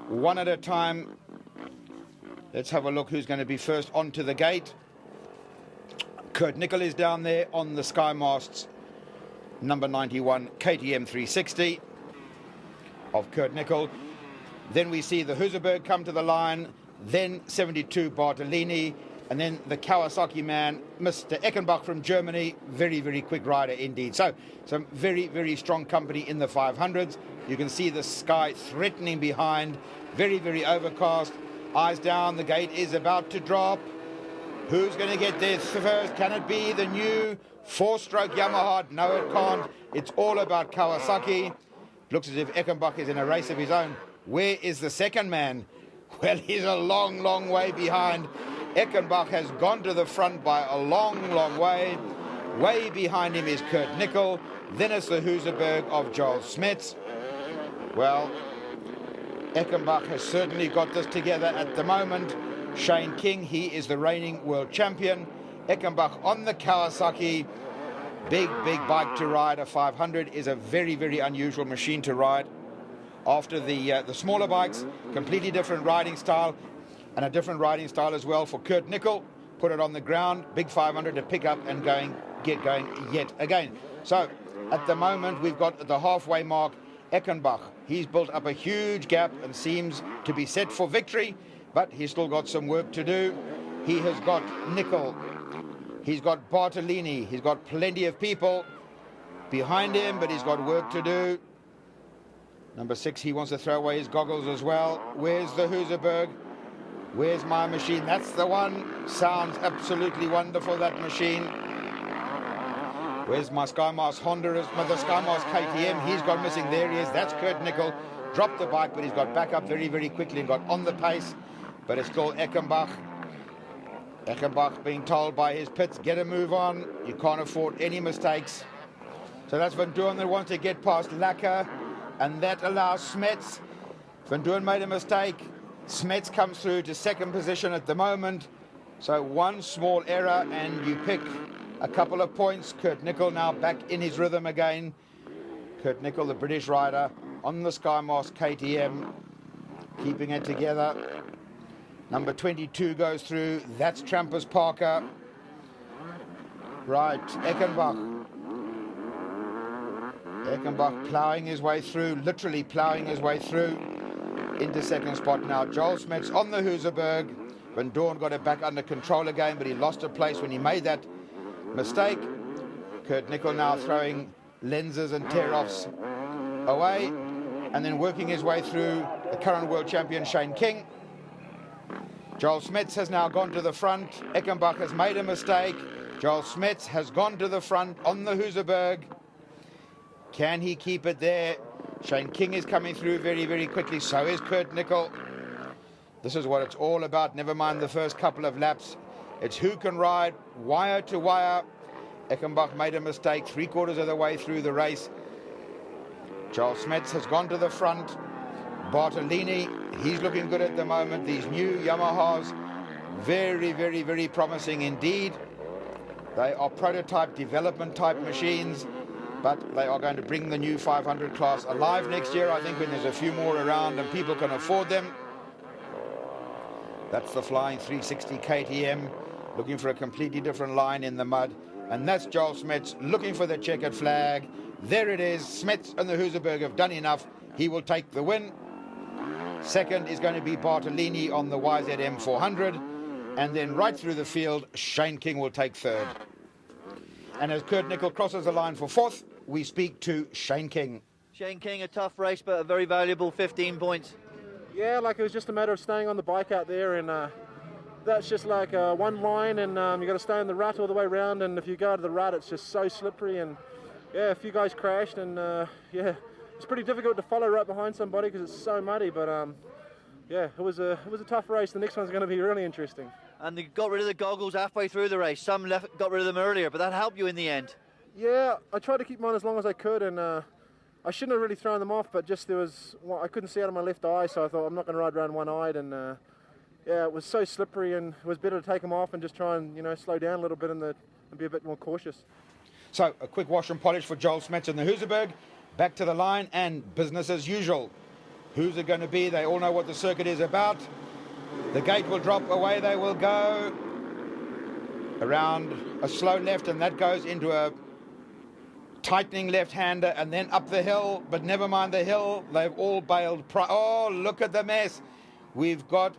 one at a time. Let's have a look who's going to be first onto the gate. Kurt Nicoll is down there on the Sky Masts, number 91 KTM 360 of Kurt Nicoll. Then we see the Husaberg come to the line, then 72 Bartolini, And then the Kawasaki man, Mr. Eckenbach from Germany, very, very quick rider indeed. So some very, very strong company in the 500s. You can see the sky threatening behind, very, very overcast. Eyes down, the gate is about to drop. Who's going to get there first? Can it be the new 4-stroke Yamaha? No, it can't. It's all about Kawasaki. Looks as if Eckenbach is in a race of his own. Where is the second man? Well, he's a long, long way behind. Eckenbach has gone to the front by a long, long way. Way behind him is Kurt Nicoll. Then it's the Husaberg of Joel Smets. Well, Eckenbach has certainly got this together at the moment. Shane King, he is the reigning world champion. Eckenbach on the Kawasaki. Big, big bike to ride. A 500 is a very, very unusual machine to ride. After the smaller bikes, completely different riding style. And a different riding style as well for Kurt Nicoll. Put it on the ground, big 500 to pick up and get going yet again. So at the moment we've got the halfway mark. Eckenbach, he's built up a huge gap and seems to be set for victory, but he's still got some work to do. He has got Nicoll, he's got Bartolini, he's got plenty of people behind him, but he's got work to do. Number 6, he wants to throw away his goggles as well. Where's the Husaberg? Where's my machine? That's the one. Sounds absolutely wonderful, that machine. Where's my SkyMaster Honda? The SkyMaster KTM, he's gone missing. There he is. That's Kurt Nicoll. Dropped the bike, but he's got back up very, very quickly and got on the pace. But it's still Eckenbach. Eckenbach being told by his pits, get a move on. You can't afford any mistakes. So that's Van Doorn that wants to get past Lacquer, and that allows Smets. Van Doorn made a mistake. Smets comes through to second position at the moment. So one small error and you pick a couple of points. Kurt Nicoll now back in his rhythm again. Kurt Nicoll, the British rider, on the SkyMaster KTM, keeping it together. Number 22 goes through. That's Trampus Parker. Right, Eckenbach. Eckenbach ploughing his way through, literally ploughing his way through. Into second spot now. Joel Smets on the Husaberg. Van Doorn got it back under control again, but he lost a place when he made that mistake. Kurt Nicoll now throwing lenses and tear-offs away, and then working his way through the current world champion Shane King. Joel Smets has now gone to the front. Eckenbach has made a mistake. Joel Smets has gone to the front on the Husaberg. Can he keep it there? Shane King is coming through very, very quickly. So is Kurt Nicoll. This is what it's all about. Never mind the first couple of laps. It's who can ride wire to wire. Eckenbach made a mistake 3/4 of the way through the race. Joel Smets has gone to the front. Bartolini, he's looking good at the moment. These new Yamahas, very, very, very promising indeed. They are prototype development type machines, but they are going to bring the new 500 class alive next year, I think, when there's a few more around and people can afford them. That's the Flying 360 KTM, looking for a completely different line in the mud. And that's Joel Smets looking for the checkered flag. There it is. Smets and the Husaberg have done enough. He will take the win. Second is going to be Bartolini on the YZM 400. And then right through the field, Shane King will take third. And as Kurt Nicoll crosses the line for fourth, we speak to Shane King. Shane King, a tough race, but a very valuable 15 points. Yeah, like it was just a matter of staying on the bike out there, and that's just like one line, and you got to stay in the rut all the way around, and if you go to the rut, it's just so slippery, and yeah, a few guys crashed, and yeah, it's pretty difficult to follow right behind somebody because it's so muddy, but yeah, it was a tough race. The next one's going to be really interesting. And they got rid of the goggles halfway through the race. Some got rid of them earlier, but that helped you in the end. Yeah, I tried to keep mine as long as I could, and I shouldn't have really thrown them off, but just I couldn't see out of my left eye, so I thought I'm not going to ride around one-eyed, and yeah, it was so slippery, and it was better to take them off and just try and slow down a little bit and be a bit more cautious. So a quick wash and polish for Joel Smets and the Husaberg. Back to the line and business as usual. Who's it going to be? They all know what the circuit is about. The gate will drop, away they will go. Around a slow left, and that goes into a tightening left-hander, and then up the hill, but never mind the hill. They've all bailed. Oh, look at the mess. We've got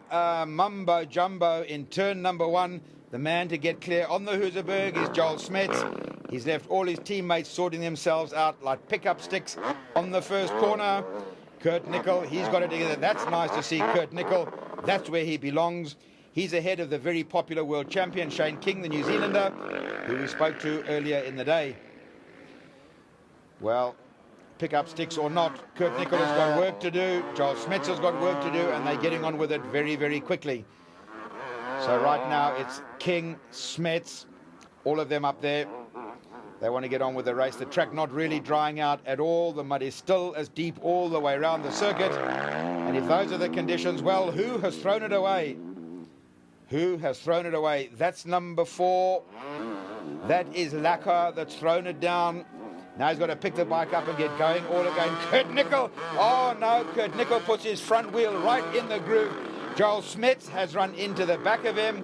Mumbo Jumbo in turn number 1. The man to get clear on the Husaberg is Joel Smets. He's left all his teammates sorting themselves out like pickup sticks on the first corner. Kurt Nicoll, he's got it together. That's nice to see Kurt Nicoll. That's where he belongs. He's ahead of the very popular world champion, Shane King, the New Zealander, who we spoke to earlier in the day. Well, pick up sticks or not, Kurt Nicoll has got work to do, Joel Smets has got work to do, and they're getting on with it very, very quickly. So right now it's King, Smets, all of them up there. They want to get on with the race. The track not really drying out at all. The mud is still as deep all the way around the circuit. And if those are the conditions, well, who has thrown it away? Who has thrown it away? That's number 4. That is Lacquer that's thrown it down. Now he's got to pick the bike up and get going all again. Kurt Nicoll. Oh no, Kurt Nicoll puts his front wheel right in the groove. Joel Smets has run into the back of him.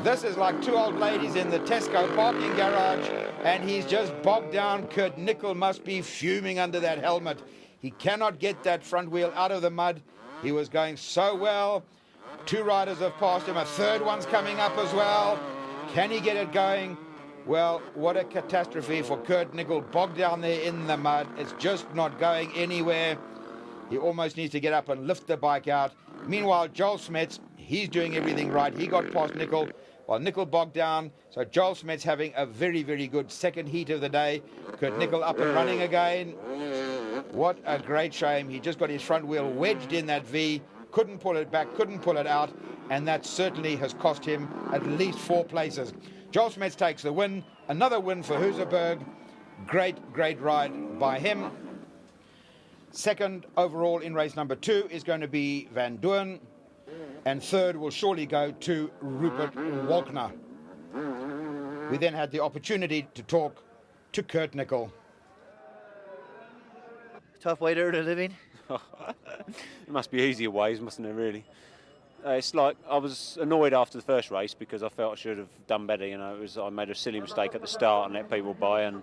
This is like two old ladies in the Tesco parking garage, and he's just bogged down. Kurt Nicoll must be fuming under that helmet. He cannot get that front wheel out of the mud. He was going so well. 2 riders have passed him. A third one's coming up as well. Can he get it going? Well, what a catastrophe for Kurt Nicoll, bogged down there in the mud. It's just not going anywhere. He almost needs to get up and lift the bike out. Meanwhile, Joel Smets, he's doing everything right. He got past Nicoll while Nicoll bogged down. So Joel Smets having a very, very good second heat of the day. Kurt Nicoll up and running again. What a great shame. He just got his front wheel wedged in that V. Couldn't pull it back, couldn't pull it out. And that certainly has cost him at least 4 places. Joel Smets takes the win. Another win for Husaberg. Great, great ride by him. Second overall in race number 2 is going to be Van Doorn. And third will surely go to Rupert Walkner. We then had the opportunity to talk to Kurt Nicoll. Tough way to earn a living. It must be easier ways, mustn't it, really? It's like I was annoyed after the first race because I felt I should have done better. You know, I made a silly mistake at the start and let people by, and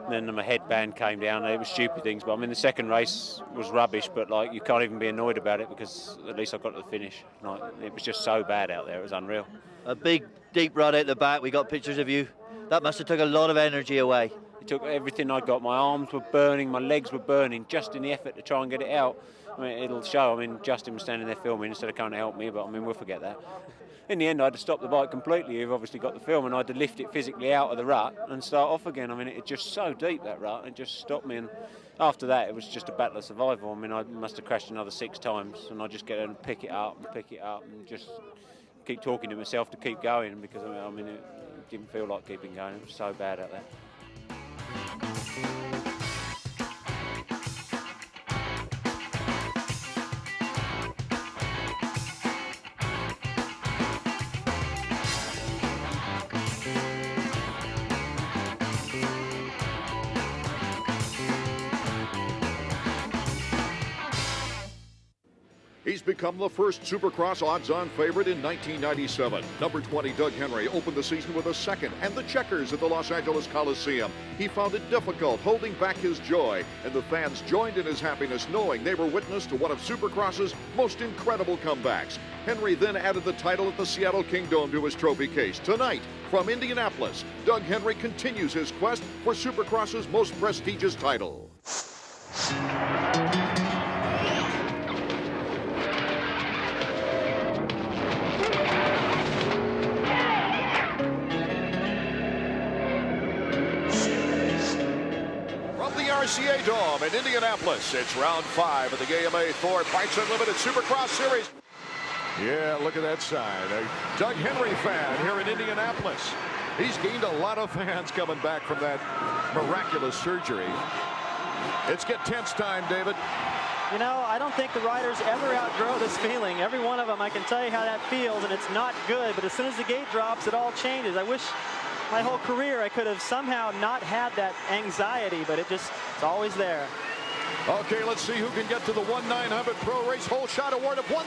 then my headband came down. And it was stupid things, but I mean the second race was rubbish. But like you can't even be annoyed about it because at least I got to the finish. Like it was just so bad out there; it was unreal. A big, deep rod out the back. We got pictures of you. That must have took a lot of energy away. It took everything I got. My arms were burning, my legs were burning, just in the effort to try and get it out. I mean, it'll show. I mean, Justin was standing there filming instead of coming to help me, but I mean, we'll forget that. In the end, I had to stop the bike completely. You've obviously got the film, and I had to lift it physically out of the rut and start off again. I mean, it's just so deep, that rut, it just stopped me. And after that, it was just a battle of survival. I mean, I must have crashed another 6 times, and I just get and pick it up and just keep talking to myself to keep going because I mean, it didn't feel like keeping going. It was so bad out there. He's become the first Supercross odds-on favorite in 1997. Number 20, Doug Henry, opened the season with a second and the checkers at the Los Angeles Coliseum. He found it difficult holding back his joy, and the fans joined in his happiness knowing they were witness to one of Supercross's most incredible comebacks. Henry then added the title at the Seattle Kingdome to his trophy case. Tonight, from Indianapolis, Doug Henry continues his quest for Supercross's most prestigious title. RCA Dome in Indianapolis. It's round 5 of the AMA Ford Bikes Unlimited Supercross Series. Yeah, look at that sign. A Doug Henry fan here in Indianapolis. He's gained a lot of fans coming back from that miraculous surgery. It's get tense time, David. You know, I don't think the riders ever outgrow this feeling. Every one of them, I can tell you how that feels, and it's not good. But as soon as the gate drops, it all changes. I wish my whole career I could have somehow not had that anxiety, but it's always there. Okay, let's see who can get to the 1-900 Pro Race Whole Shot Award of $1,000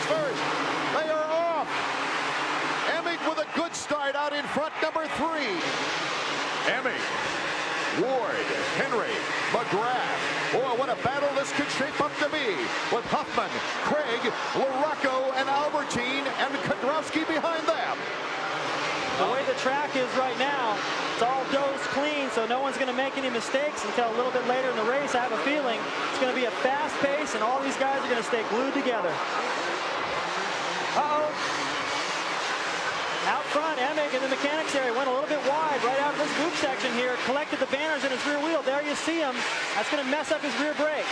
first. They are off. Emig with a good start out in front, number 3. Emig Ward, Henry, Mcgrath. Oh, what a battle this could shape up to be, with Huffman, Craig, LaRocco, and Albertine, and Kudrowski behind them. The way the track is right now, it's all dozed clean, so no one's going to make any mistakes until a little bit later in the race. I have a feeling it's going to be a fast pace, and all these guys are going to stay glued together. Uh-oh. Out front, Emig in the mechanics area went a little bit wide right out of this group section here, collected the banners in his rear wheel. There you see him. That's going to mess up his rear brake.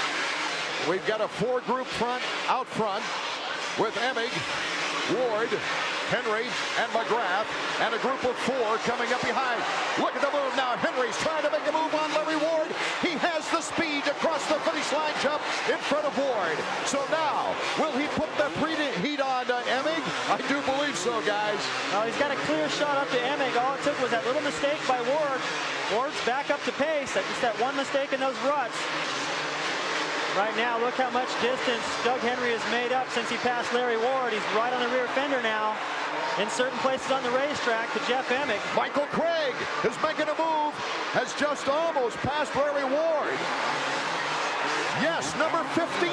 We've got a four-group front out front with Emig, Ward, Henry, and Mcgrath, and a group of four coming up behind. Look at the move now. Henry's trying to make a move on Larry Ward. He has the speed to cross the finish line jump in front of Ward. So now, will he put the preheat on Emig? I do believe so, guys. Well, he's got a clear shot up to Emig. All it took was that little mistake by Ward. Ward's back up to pace. Just that one mistake in those ruts. Right now, look how much distance Doug Henry has made up since he passed Larry Ward. He's right on the rear fender now in certain places on the racetrack to Jeff Emig. Michael Craig is making a move, has just almost passed Larry Ward. Yes, number 15.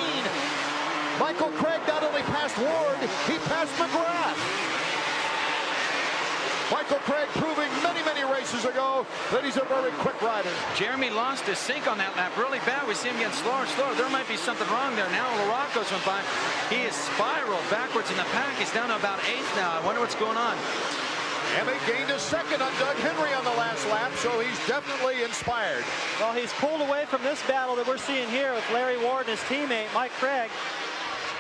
Michael Craig not only passed Ward, he passed Mcgrath. Michael Craig proving many races ago that he's a very quick rider. Jeremy lost his sync on that lap really bad. We see him getting slower and slower. There might be something wrong there. Now LaRocco's went by. He is spiraled backwards in the pack. He's down to about 8th now. I wonder what's going on. Emig gained a second on Doug Henry on the last lap, so he's definitely inspired. Well, he's pulled away from this battle that we're seeing here with Larry Ward and his teammate, Mike Craig.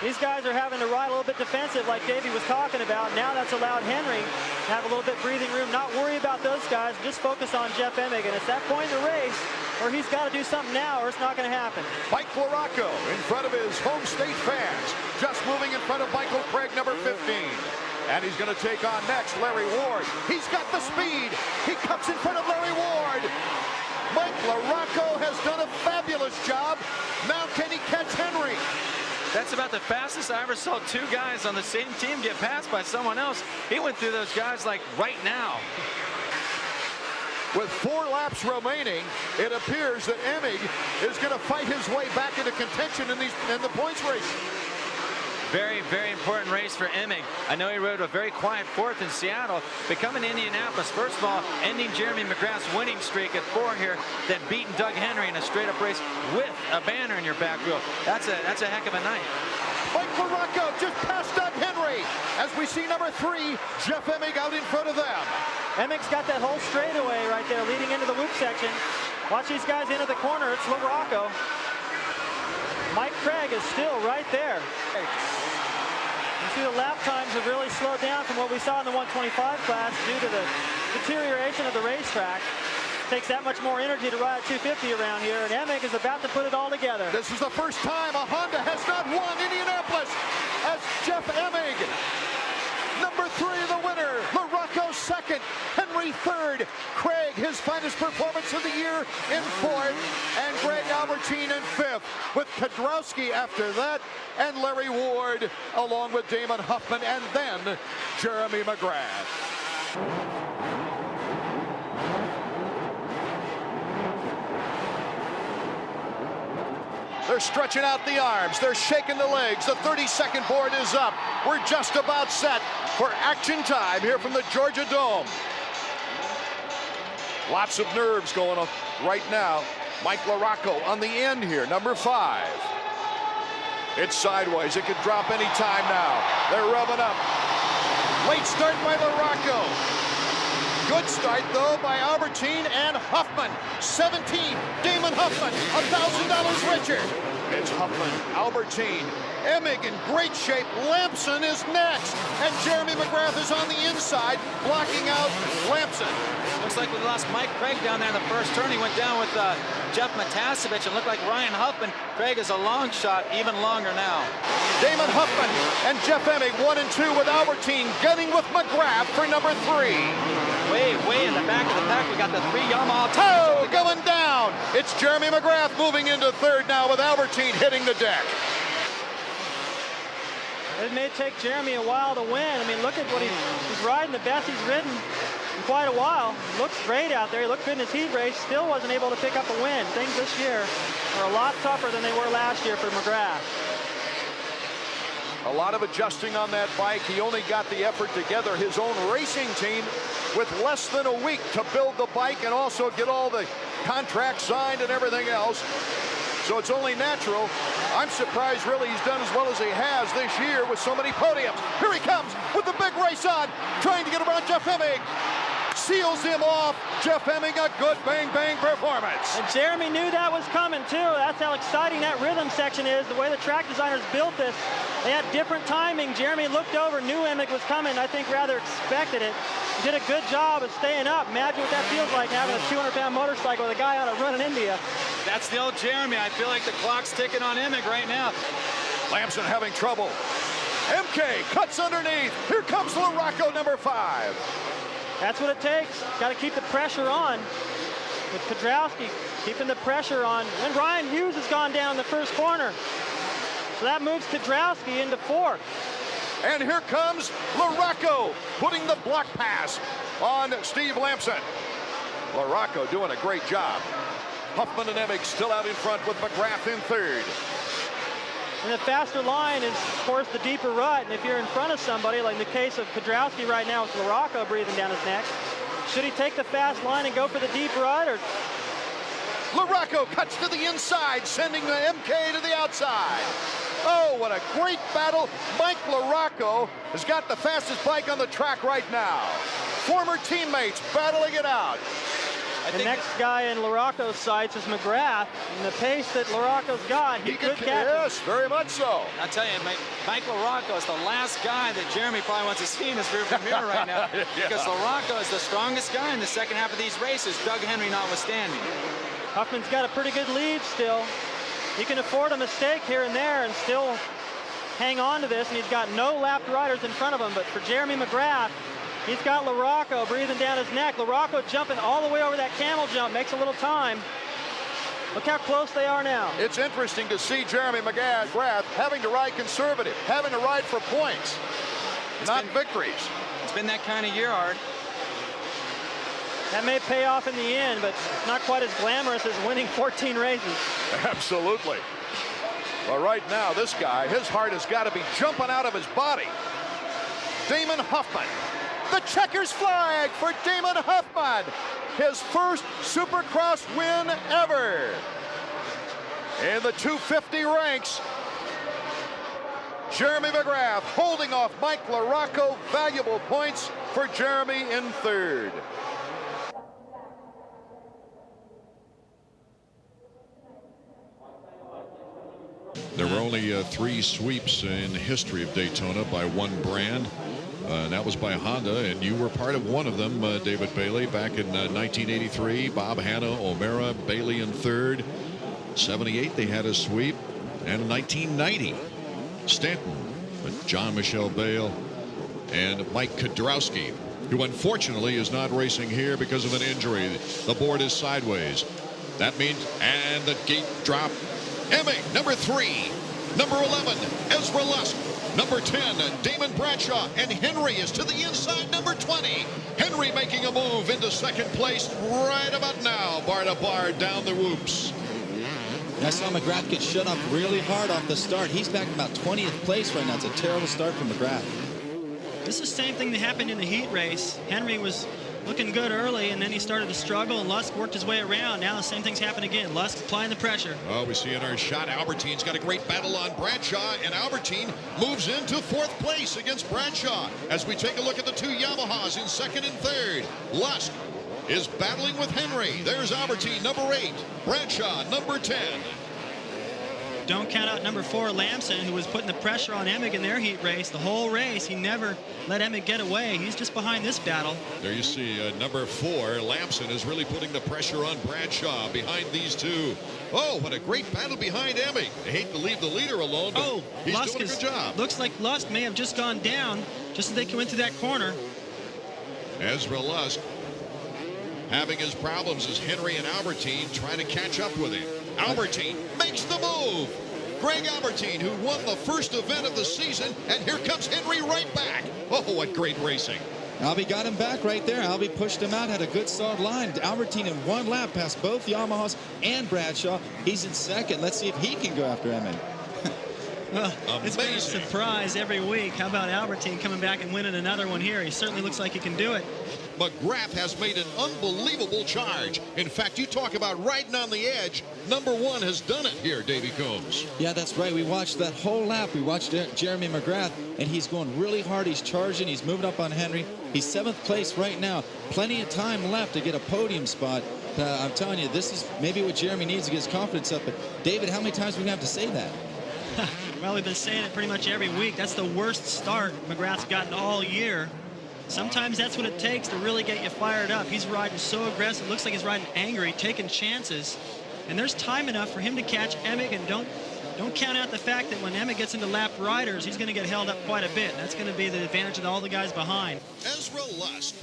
These guys are having to ride a little bit defensive like Davey was talking about. Now that's allowed Henry to have a little bit breathing room, not worry about those guys, just focus on Jeff Emig. And it's that point in the race where he's got to do something now or it's not going to happen. Mike LaRocco in front of his home state fans, just moving in front of Michael Craig, number 15. And he's going to take on next Larry Ward. He's got the speed. He comes in front of Larry Ward. Mike LaRocco has done a fabulous job. Now can he catch Henry? That's about the fastest I ever saw two guys on the same team get passed by someone else. He went through those guys like right now. With 4 laps remaining, it appears that Emig is going to fight his way back into contention in the points race. Very important race for Emig. I know he rode a very quiet 4th in Seattle, but coming to Indianapolis, first of all, ending Jeremy Mcgrath's winning streak at 4 here, then beating Doug Henry in a straight-up race with a banner in your back wheel. That's a heck of a night. Mike LaRocco just passed Doug Henry as we see number 3, Jeff Emig, out in front of them. Emig's got that whole straightaway right there leading into the loop section. Watch these guys into the corner. It's LaRocco. Mike Craig is still right there. You see the lap times have really slowed down from what we saw in the 125 class due to the deterioration of the racetrack. Takes that much more energy to ride 250 around here, and Emig is about to put it all together. This is the first time a Honda has not won Indianapolis as Jeff Emig. Number 3, the winner. LaRocco 2nd. Henry 3rd. Craig, his finest performance of the year, in 4th. And Greg Albertine in 5th. With Kudrowski after that. And Larry Ward along with Damon Huffman. And then Jeremy Mcgrath. They're stretching out the arms. They're shaking the legs. The 30-second board is up. We're just about set for action time here from the Georgia Dome. Lots of nerves going on right now. Mike LaRocco on the end here, number 5. It's sideways. It could drop any time now. They're rubbing up. Late start by LaRocco. Good start, though, by Albertine and Huffman. 17, Damon Huffman, $1,000 richer. It's Huffman, Albertine, Emig in great shape. Lampson is next. And Jeremy Mcgrath is on the inside, blocking out Lampson. Looks like we lost Mike Craig down there in the first turn. He went down with Jeff Matasevich and looked like Ryan Huffman. Craig is a long shot, even longer now. Damon Huffman and Jeff Emig, 1 and 2 with Albertine, gunning with Mcgrath for number 3. Way in the back of the pack, we got the 3 Yamaha. Oh, going down. It's Jeremy Mcgrath moving into 3rd now with Albertine hitting the deck. It may take Jeremy a while to win. I mean, look at what he's riding the best he's ridden in quite a while. Looks great out there. He looked good in his heat race. Still wasn't able to pick up a win. Things this year are a lot tougher than they were last year for Mcgrath. A lot of adjusting on that bike. He only got the effort together, his own racing team, with less than a week to build the bike and also get all the contracts signed and everything else. So it's only natural. I'm surprised really he's done as well as he has this year with so many podiums. Here he comes with the big race on, trying to get around Jeff Emig. Seals him off. Jeff Emig, a good bang performance. And Jeremy knew that was coming too. That's how exciting that rhythm section is. The way the track designers built this, they had different timing. Jeremy looked over, knew Emig was coming. I think rather expected it. He did a good job of staying up. Imagine what that feels like, having a 200-pound motorcycle with a guy on a run in India. That's the old Jeremy. I feel like the clock's ticking on Emig right now. Lamson having trouble. MK cuts underneath. Here comes LaRocco, number 5. That's what it takes. Got to keep the pressure on. With Kudrowski keeping the pressure on. And Ryan Hughes has gone down the first corner. So that moves Kudrowski into 4th. And here comes LaRocco putting the block pass on Steve Lamson. LaRocco doing a great job. Huffman and Emig still out in front with Mcgrath in 3rd. And the faster line is, of course, the deeper rut. And if you're in front of somebody, like in the case of Kudrowski right now with LaRocco breathing down his neck, should he take the fast line and go for the deep rut? Or LaRocco cuts to the inside, sending the MK to the outside. Oh, what a great battle. Mike LaRocco has got the fastest bike on the track right now. Former teammates battling it out. The next guy in LaRocco's sights is Mcgrath, and the pace that LaRocco's got, he could catch him. Yes, very much so. I'll tell you, Mike LaRocco is the last guy that Jeremy probably wants to see in his rearview mirror right now. Yeah. Because LaRocco is the strongest guy in the second half of these races, Doug Henry notwithstanding. Huffman's got a pretty good lead still. He can afford a mistake here and there and still hang on to this, and he's got no lapped riders in front of him. But for Jeremy Mcgrath, he's got LaRocco breathing down his neck. LaRocco jumping all the way over that camel jump, makes a little time. Look how close they are now. It's interesting to see Jeremy Mcgrath having to ride conservative, having to ride for points, not victories. It's been that kind of year, Art. That may pay off in the end, but not quite as glamorous as winning 14 races. Absolutely. Well, right now, this guy, his heart has got to be jumping out of his body. Damon Huffman. The checkers flag for Damon Huffman. His first Supercross win ever. In the 250 ranks, Jeremy Mcgrath holding off Mike LaRocco. Valuable points for Jeremy in 3rd. There were only 3 sweeps in the history of Daytona by one brand. And that was by Honda, and you were part of one of them, David Bailey, back in 1983. Bob Hanna, O'Mara, Bailey in 3rd. 78, they had a sweep. And in 1990, Stanton with John Michelle Bale and Mike Kudrowski, who unfortunately is not racing here because of an injury. The board is sideways. That means, and the gate drop. Emig, number 3. Number 11, Ezra Lusk. Number 10, Damon Bradshaw, and Henry is to the inside, number 20. Henry making a move into 2nd place right about now, bar to bar down the whoops. I saw Mcgrath get shut up really hard off the start. He's back in about 20th place right now. It's a terrible start for Mcgrath. This is the same thing that happened in the heat race. Henry was looking good early, and then he started to struggle, and Lusk worked his way around. Now the same thing's happened again. Lusk applying the pressure. Oh, we see in our shot, Albertine's got a great battle on Bradshaw, and Albertine moves into 4th place against Bradshaw. As we take a look at the 2 Yamahas in 2nd and 3rd, Lusk is battling with Henry. There's Albertine, number 8. Bradshaw, number 10. Don't count out number 4, Lamson, who was putting the pressure on Emig in their heat race. The whole race, he never let Emig get away. He's just behind this battle. There you see number 4, Lamson, is really putting the pressure on Bradshaw behind these 2. Oh, what a great battle behind Emig. I hate to leave the leader alone, but he's Lusk doing a good job. Looks like Lusk may have just gone down just as they come into that corner. Ezra Lusk having his problems as Henry and Albertine trying to catch up with him. Albertine makes the move. Greg Albertine, who won the first event of the season, and here comes Henry right back. Oh, what great racing. Albie got him back right there. Albie pushed him out, had a good solid line. Albertine in one lap passed both Yamahas and Bradshaw. He's in second. Let's see if he can go after Emmett. Well, it's been a surprise every week. How about Albertine coming back and winning another one here? He certainly looks like he can do it. Mcgrath has made an unbelievable charge. In fact, you talk about riding on the edge. Number one has done it here, Davy Combs. Yeah, that's right. We watched that whole lap. We watched Jeremy Mcgrath, and he's going really hard. He's charging. He's moving up on Henry. He's 7th place right now. Plenty of time left to get a podium spot. I'm telling you, this is maybe what Jeremy needs to get his confidence up. But, David, how many times are we going to have to say that? Well, we've been saying it pretty much every week. That's the worst start Mcgrath's gotten all year. Sometimes that's what it takes to really get you fired up. He's riding so aggressive. Looks like he's riding angry, taking chances. And there's time enough for him to catch Emmett. And don't count out the fact that when Emmett gets into lap riders, he's going to get held up quite a bit. That's going to be the advantage of all the guys behind. Ezra Lust.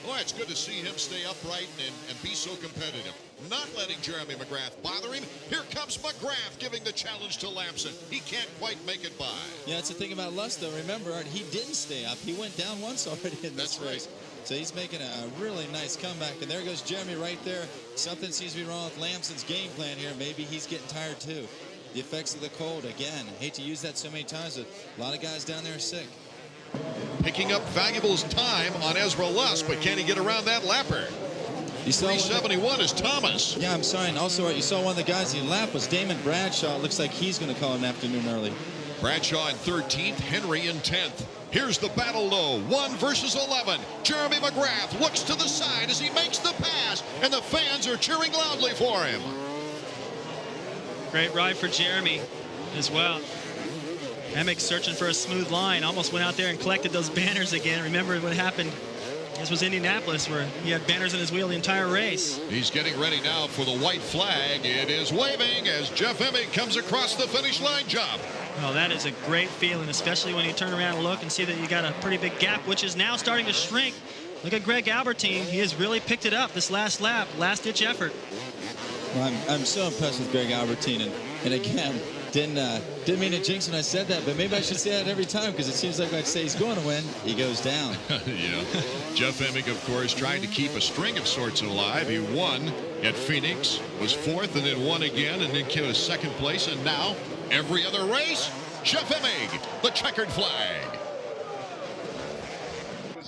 Boy, it's good to see him stay upright and be so competitive. Not letting Jeremy Mcgrath bother him. Here comes Mcgrath giving the challenge to Lamson. He can't quite make it by. Yeah, that's the thing about Lust, though. Remember, he didn't stay up. He went down once already in this race. So he's making a really nice comeback. And there goes Jeremy right there. Something seems to be wrong with Lamson's game plan here. Maybe he's getting tired, too. The effects of the cold, again. Hate to use that so many times, but a lot of guys down there are sick. Picking up valuable time on Ezra Lust, but can he get around that lapper? You saw 371 is Thomas. Yeah, I'm sorry. And also, you saw one of the guys he lapped was Damon Bradshaw. Looks like he's going to call an afternoon early. Bradshaw in 13th, Henry in 10th. Here's the battle low, 1 versus 11. Jeremy Mcgrath looks to the side as he makes the pass, and the fans are cheering loudly for him. Great ride for Jeremy as well. Emmett searching for a smooth line. Almost went out there and collected those banners again. Remember what happened? This was Indianapolis, where he had banners in his wheel the entire race. He's getting ready now for the white flag. It is waving as Jeff Emmett comes across the finish line job. Well, that is a great feeling, especially when you turn around and look and see that you got a pretty big gap, which is now starting to shrink. Look at Greg Albertine. He has really picked it up this last lap, last-ditch effort. Well, I'm so impressed with Greg Albertine. And again, didn't mean to jinx when I said that, but maybe I should say that every time, because it seems like when I say he's going to win, he goes down. Yeah. Jeff Emmett, of course, trying to keep a string of sorts alive. He won at Phoenix, was 4th, and then won again, and then came to 2nd place. And now, every other race, Jeff Emmett, the checkered flag.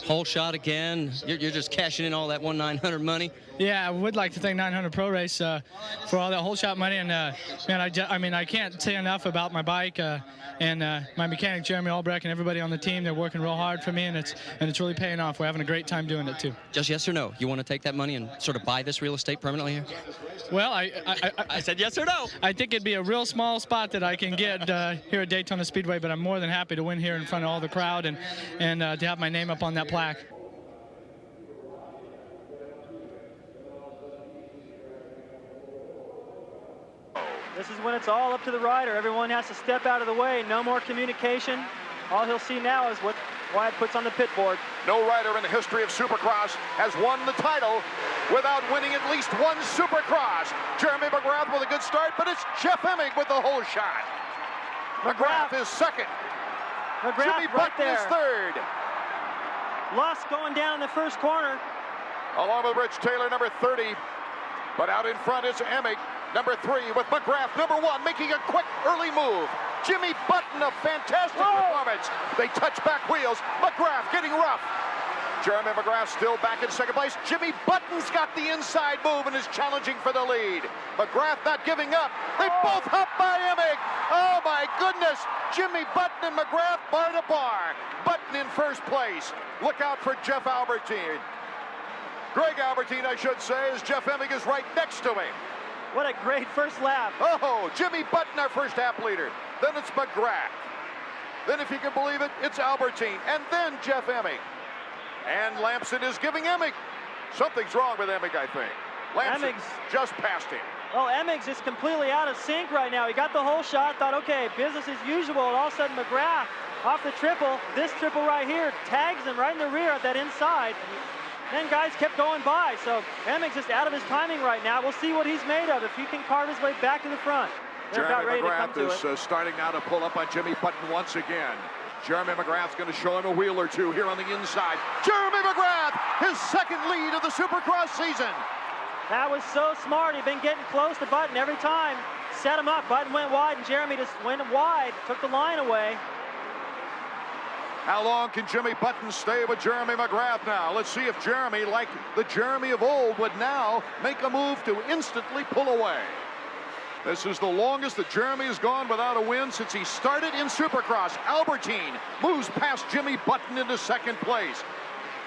Whole shot again. You're just cashing in all that 1-900 money. Yeah, I would like to thank 900 Pro Race for all that whole shot money. And man, I mean, I can't say enough about my bike and my mechanic Jeremy Albrecht and everybody on the team. They're working real hard for me, and it's really paying off. We're having a great time doing it too. Just yes or no? You want to take that money and sort of buy this real estate permanently here? Well, I said yes or no. I think it'd be a real small spot that I can get here at Daytona Speedway, but I'm more than happy to win here in front of all the crowd and to have my name up on that plaque. This is when it's all up to the rider. Everyone has to step out of the way. No more communication. All he'll see now is what Wyatt puts on the pit board. No rider in the history of Supercross has won the title without winning at least one Supercross. Jeremy Mcgrath with a good start, but it's Jeff Emmett with the whole shot. Mcgrath is second. Mcgrath Jimmy right Button there. is third. Lusk going down in the first corner. Along with Rich Taylor, number 30. But out in front is Emmett, number 3, with Mcgrath, number 1, making a quick early move. Jimmy Button, a fantastic performance. They touch back wheels. Mcgrath getting rough. Jeremy Mcgrath still back in second place. Jimmy Button's got the inside move and is challenging for the lead. Mcgrath not giving up. They both hop by Emmett. Oh my goodness. Jimmy Button and Mcgrath bar to bar. Button in first place. Look out for Jeff Albertine. Greg Albertine, I should say, as Jeff Emmett is right next to him. What a great first lap. Oh, Jimmy Button, our first lap leader. Then it's Mcgrath. Then, if you can believe it, it's Albertine. And then Jeff Emmett. And Lamson is giving Emmett. Something's wrong with Emmett, I think. Lamson just passed him. Well, Emmett is completely out of sync right now. He got the whole shot, thought, okay, business as usual. And all of a sudden, Mcgrath off the triple. This triple right here tags him right in the rear at that inside. Then guys kept going by, so Emmett's just out of his timing right now. We'll see what he's made of, if he can carve his way back to the front. Jeremy Mcgrath is starting now to pull up on Jimmy Button once again. Jeremy Mcgrath's going to show him a wheel or two here on the inside. Jeremy Mcgrath, his second lead of the Supercross season. That was so smart. He'd been getting close to Button every time. Set him up. Button went wide, and Jeremy just went wide, took the line away. How long can Jimmy Button stay with Jeremy Mcgrath now? Let's see if Jeremy, like the Jeremy of old, would now make a move to instantly pull away. This is the longest that Jeremy has gone without a win since he started in Supercross. Albertine moves past Jimmy Button into second place.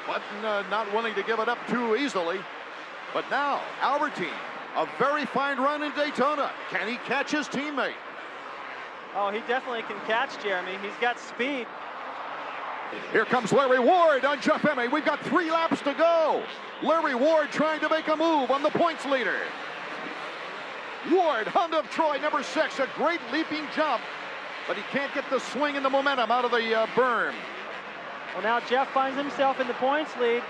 Button not willing to give it up too easily. But now, Albertine, a very fine run in Daytona. Can he catch his teammate? Oh, he definitely can catch Jeremy. He's got speed. Here comes Larry Ward on Jeff Emig. We've got 3 laps to go. Larry Ward trying to make a move on the points leader. Ward, Honda of Troy, number 6, a great leaping jump, but he can't get the swing and the momentum out of the berm. Well, now Jeff finds himself in the points lead.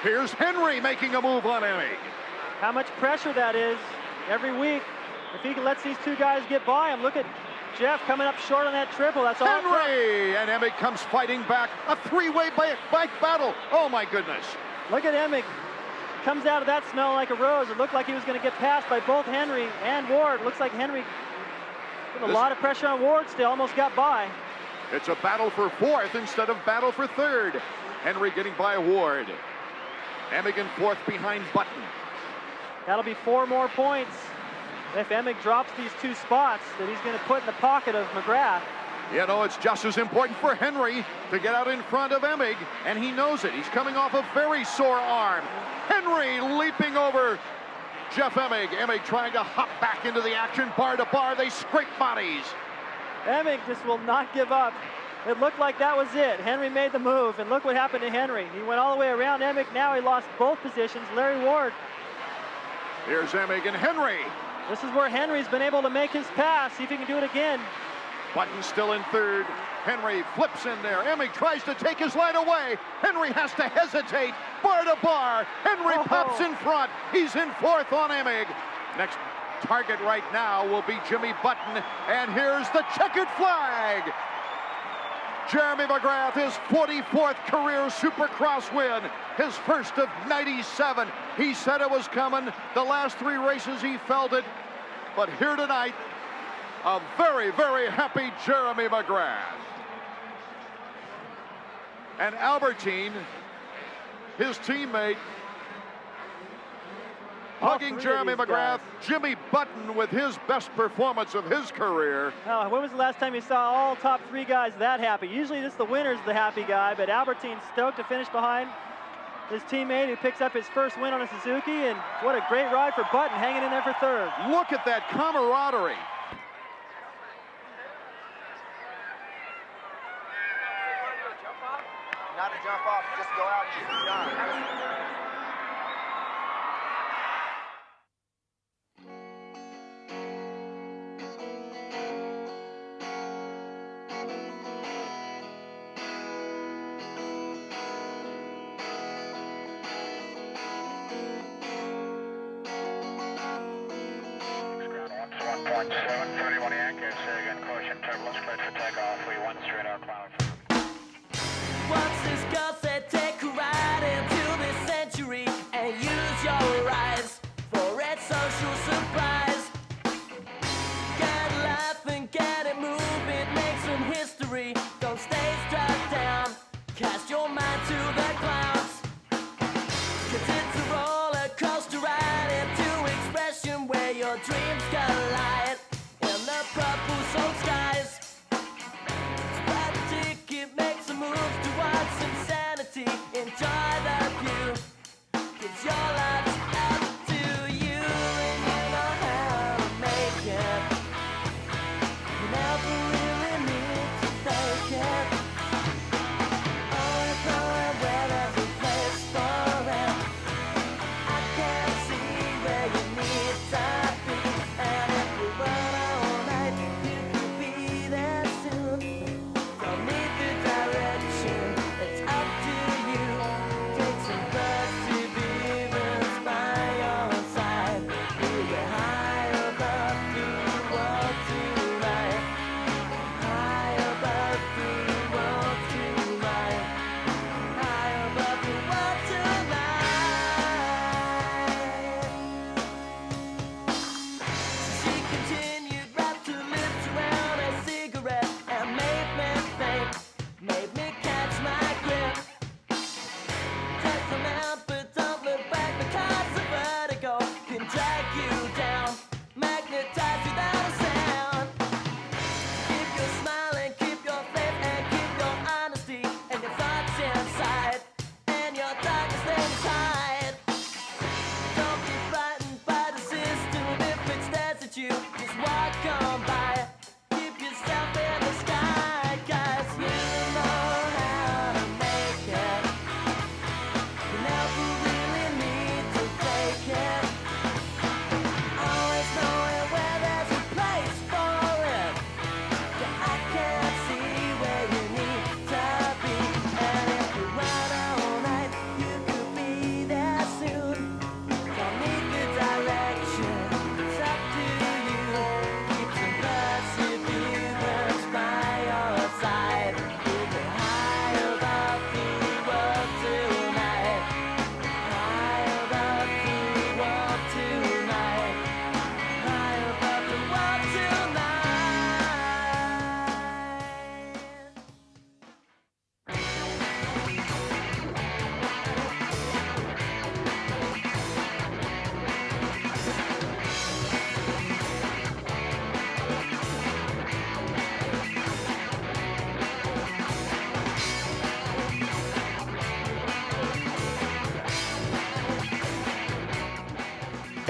Here's Henry making a move on Emig. How much pressure that is every week. If he lets these two guys get by him, look at Jeff coming up short on that triple. That's all. Henry! And Emig comes fighting back. A 3-way bike battle. Oh, my goodness. Look at Emig. Comes out of that smelling like a rose. It looked like he was going to get passed by both Henry and Ward. Looks like Henry put a lot of pressure on Ward still. Almost got by. It's a battle for 4th instead of battle for 3rd. Henry getting by Ward. Emig in 4th behind Button. That'll be 4 more points if Emig drops these 2 spots that he's going to put in the pocket of Mcgrath. You know, it's just as important for Henry to get out in front of Emig, and he knows it. He's coming off a very sore arm. Henry leaping over Jeff Emig. Emig trying to hop back into the action, bar to bar. They scrape bodies. Emig just will not give up. It looked like that was it. Henry made the move, and look what happened to Henry. He went all the way around Emig. Now he lost both positions. Larry Ward. Here's Emig and Henry. This is where Henry's been able to make his pass. See if he can do it again. Button still in 3rd. Henry flips in there. Emig tries to take his line away. Henry has to hesitate. Bar to bar. Henry pops in front. He's in 4th on Emig. Next target right now will be Jimmy Button. And here's the checkered flag. Jeremy Mcgrath, his 44th career Supercross win, his first of 97. He said it was coming. The last 3 races he felt it. But here tonight, a very, very happy Jeremy Mcgrath. And Albertine, his teammate, hugging Jeremy Mcgrath. Jimmy Button with his best performance of his career. When was the last time you saw all top 3 guys that happy? Usually this the winner's the happy guy, but Albertine's stoked to finish behind his teammate who picks up his first win on a Suzuki, and what a great ride for Button, hanging in there for 3rd. Look at that camaraderie. Not to jump off, just go out and just jump. What's this girl said? Take a ride into this century and use your eyes for red social supplies. Get life and get it moving, make some history. Don't stay struck down, cast your mind to the clouds. 'Cause it's a roller coaster ride into expression where your dreams collide. And the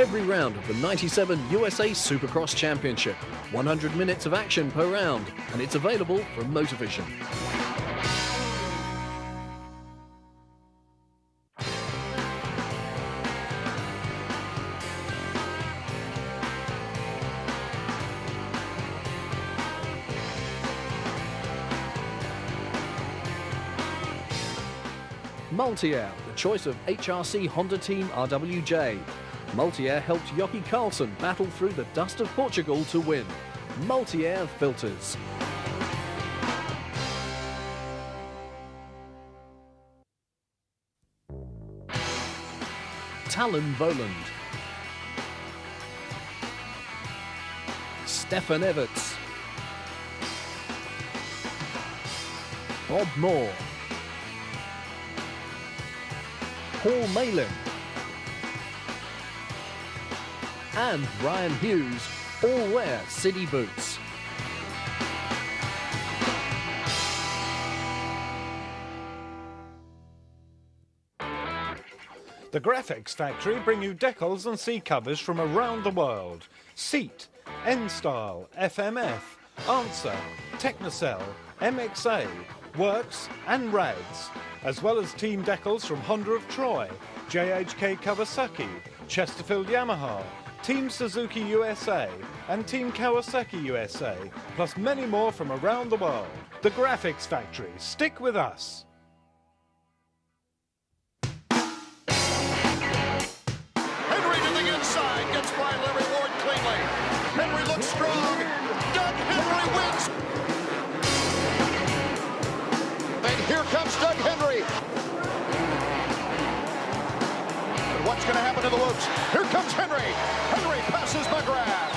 every round of the 97 USA Supercross Championship. 100 minutes of action per round, and it's available from Motovision. Multi-Air, the choice of HRC Honda Team RWJ. Multi-Air helped Jockey Carlson battle through the dust of Portugal to win. Multi-Air filters. Talon Voland. Stefan Everts. Bob Moore. Paul Malin. And Ryan Hughes all wear City boots. The Graphics Factory bring you decals and seat covers from around the world. Seat, N-Style, FMF, Answer, Technocell, MXA, Works and Rags, as well as team decals from Honda of Troy, JHK Kawasaki, Chesterfield Yamaha, Team Suzuki USA and Team Kawasaki USA, plus many more from around the world. The Graphics Factory, stick with us. Henry to the inside, gets by Larry Ward cleanly. Henry looks strong. Doug Henry wins. And here comes Doug Henry. And what's going to happen to the whoops? Here comes Henry. Henry passes Mcgrath.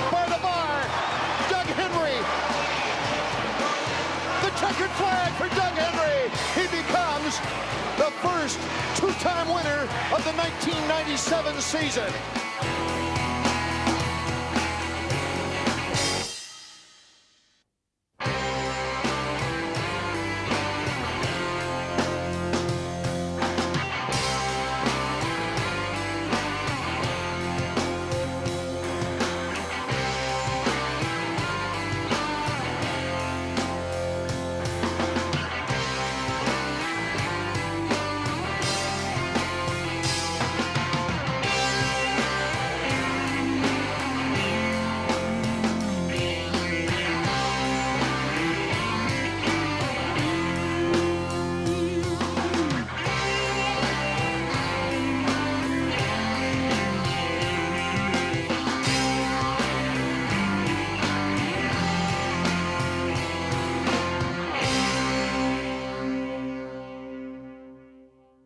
By the bar, Doug Henry. The checkered flag for Doug Henry. He becomes the first two-time winner of the 1997 season.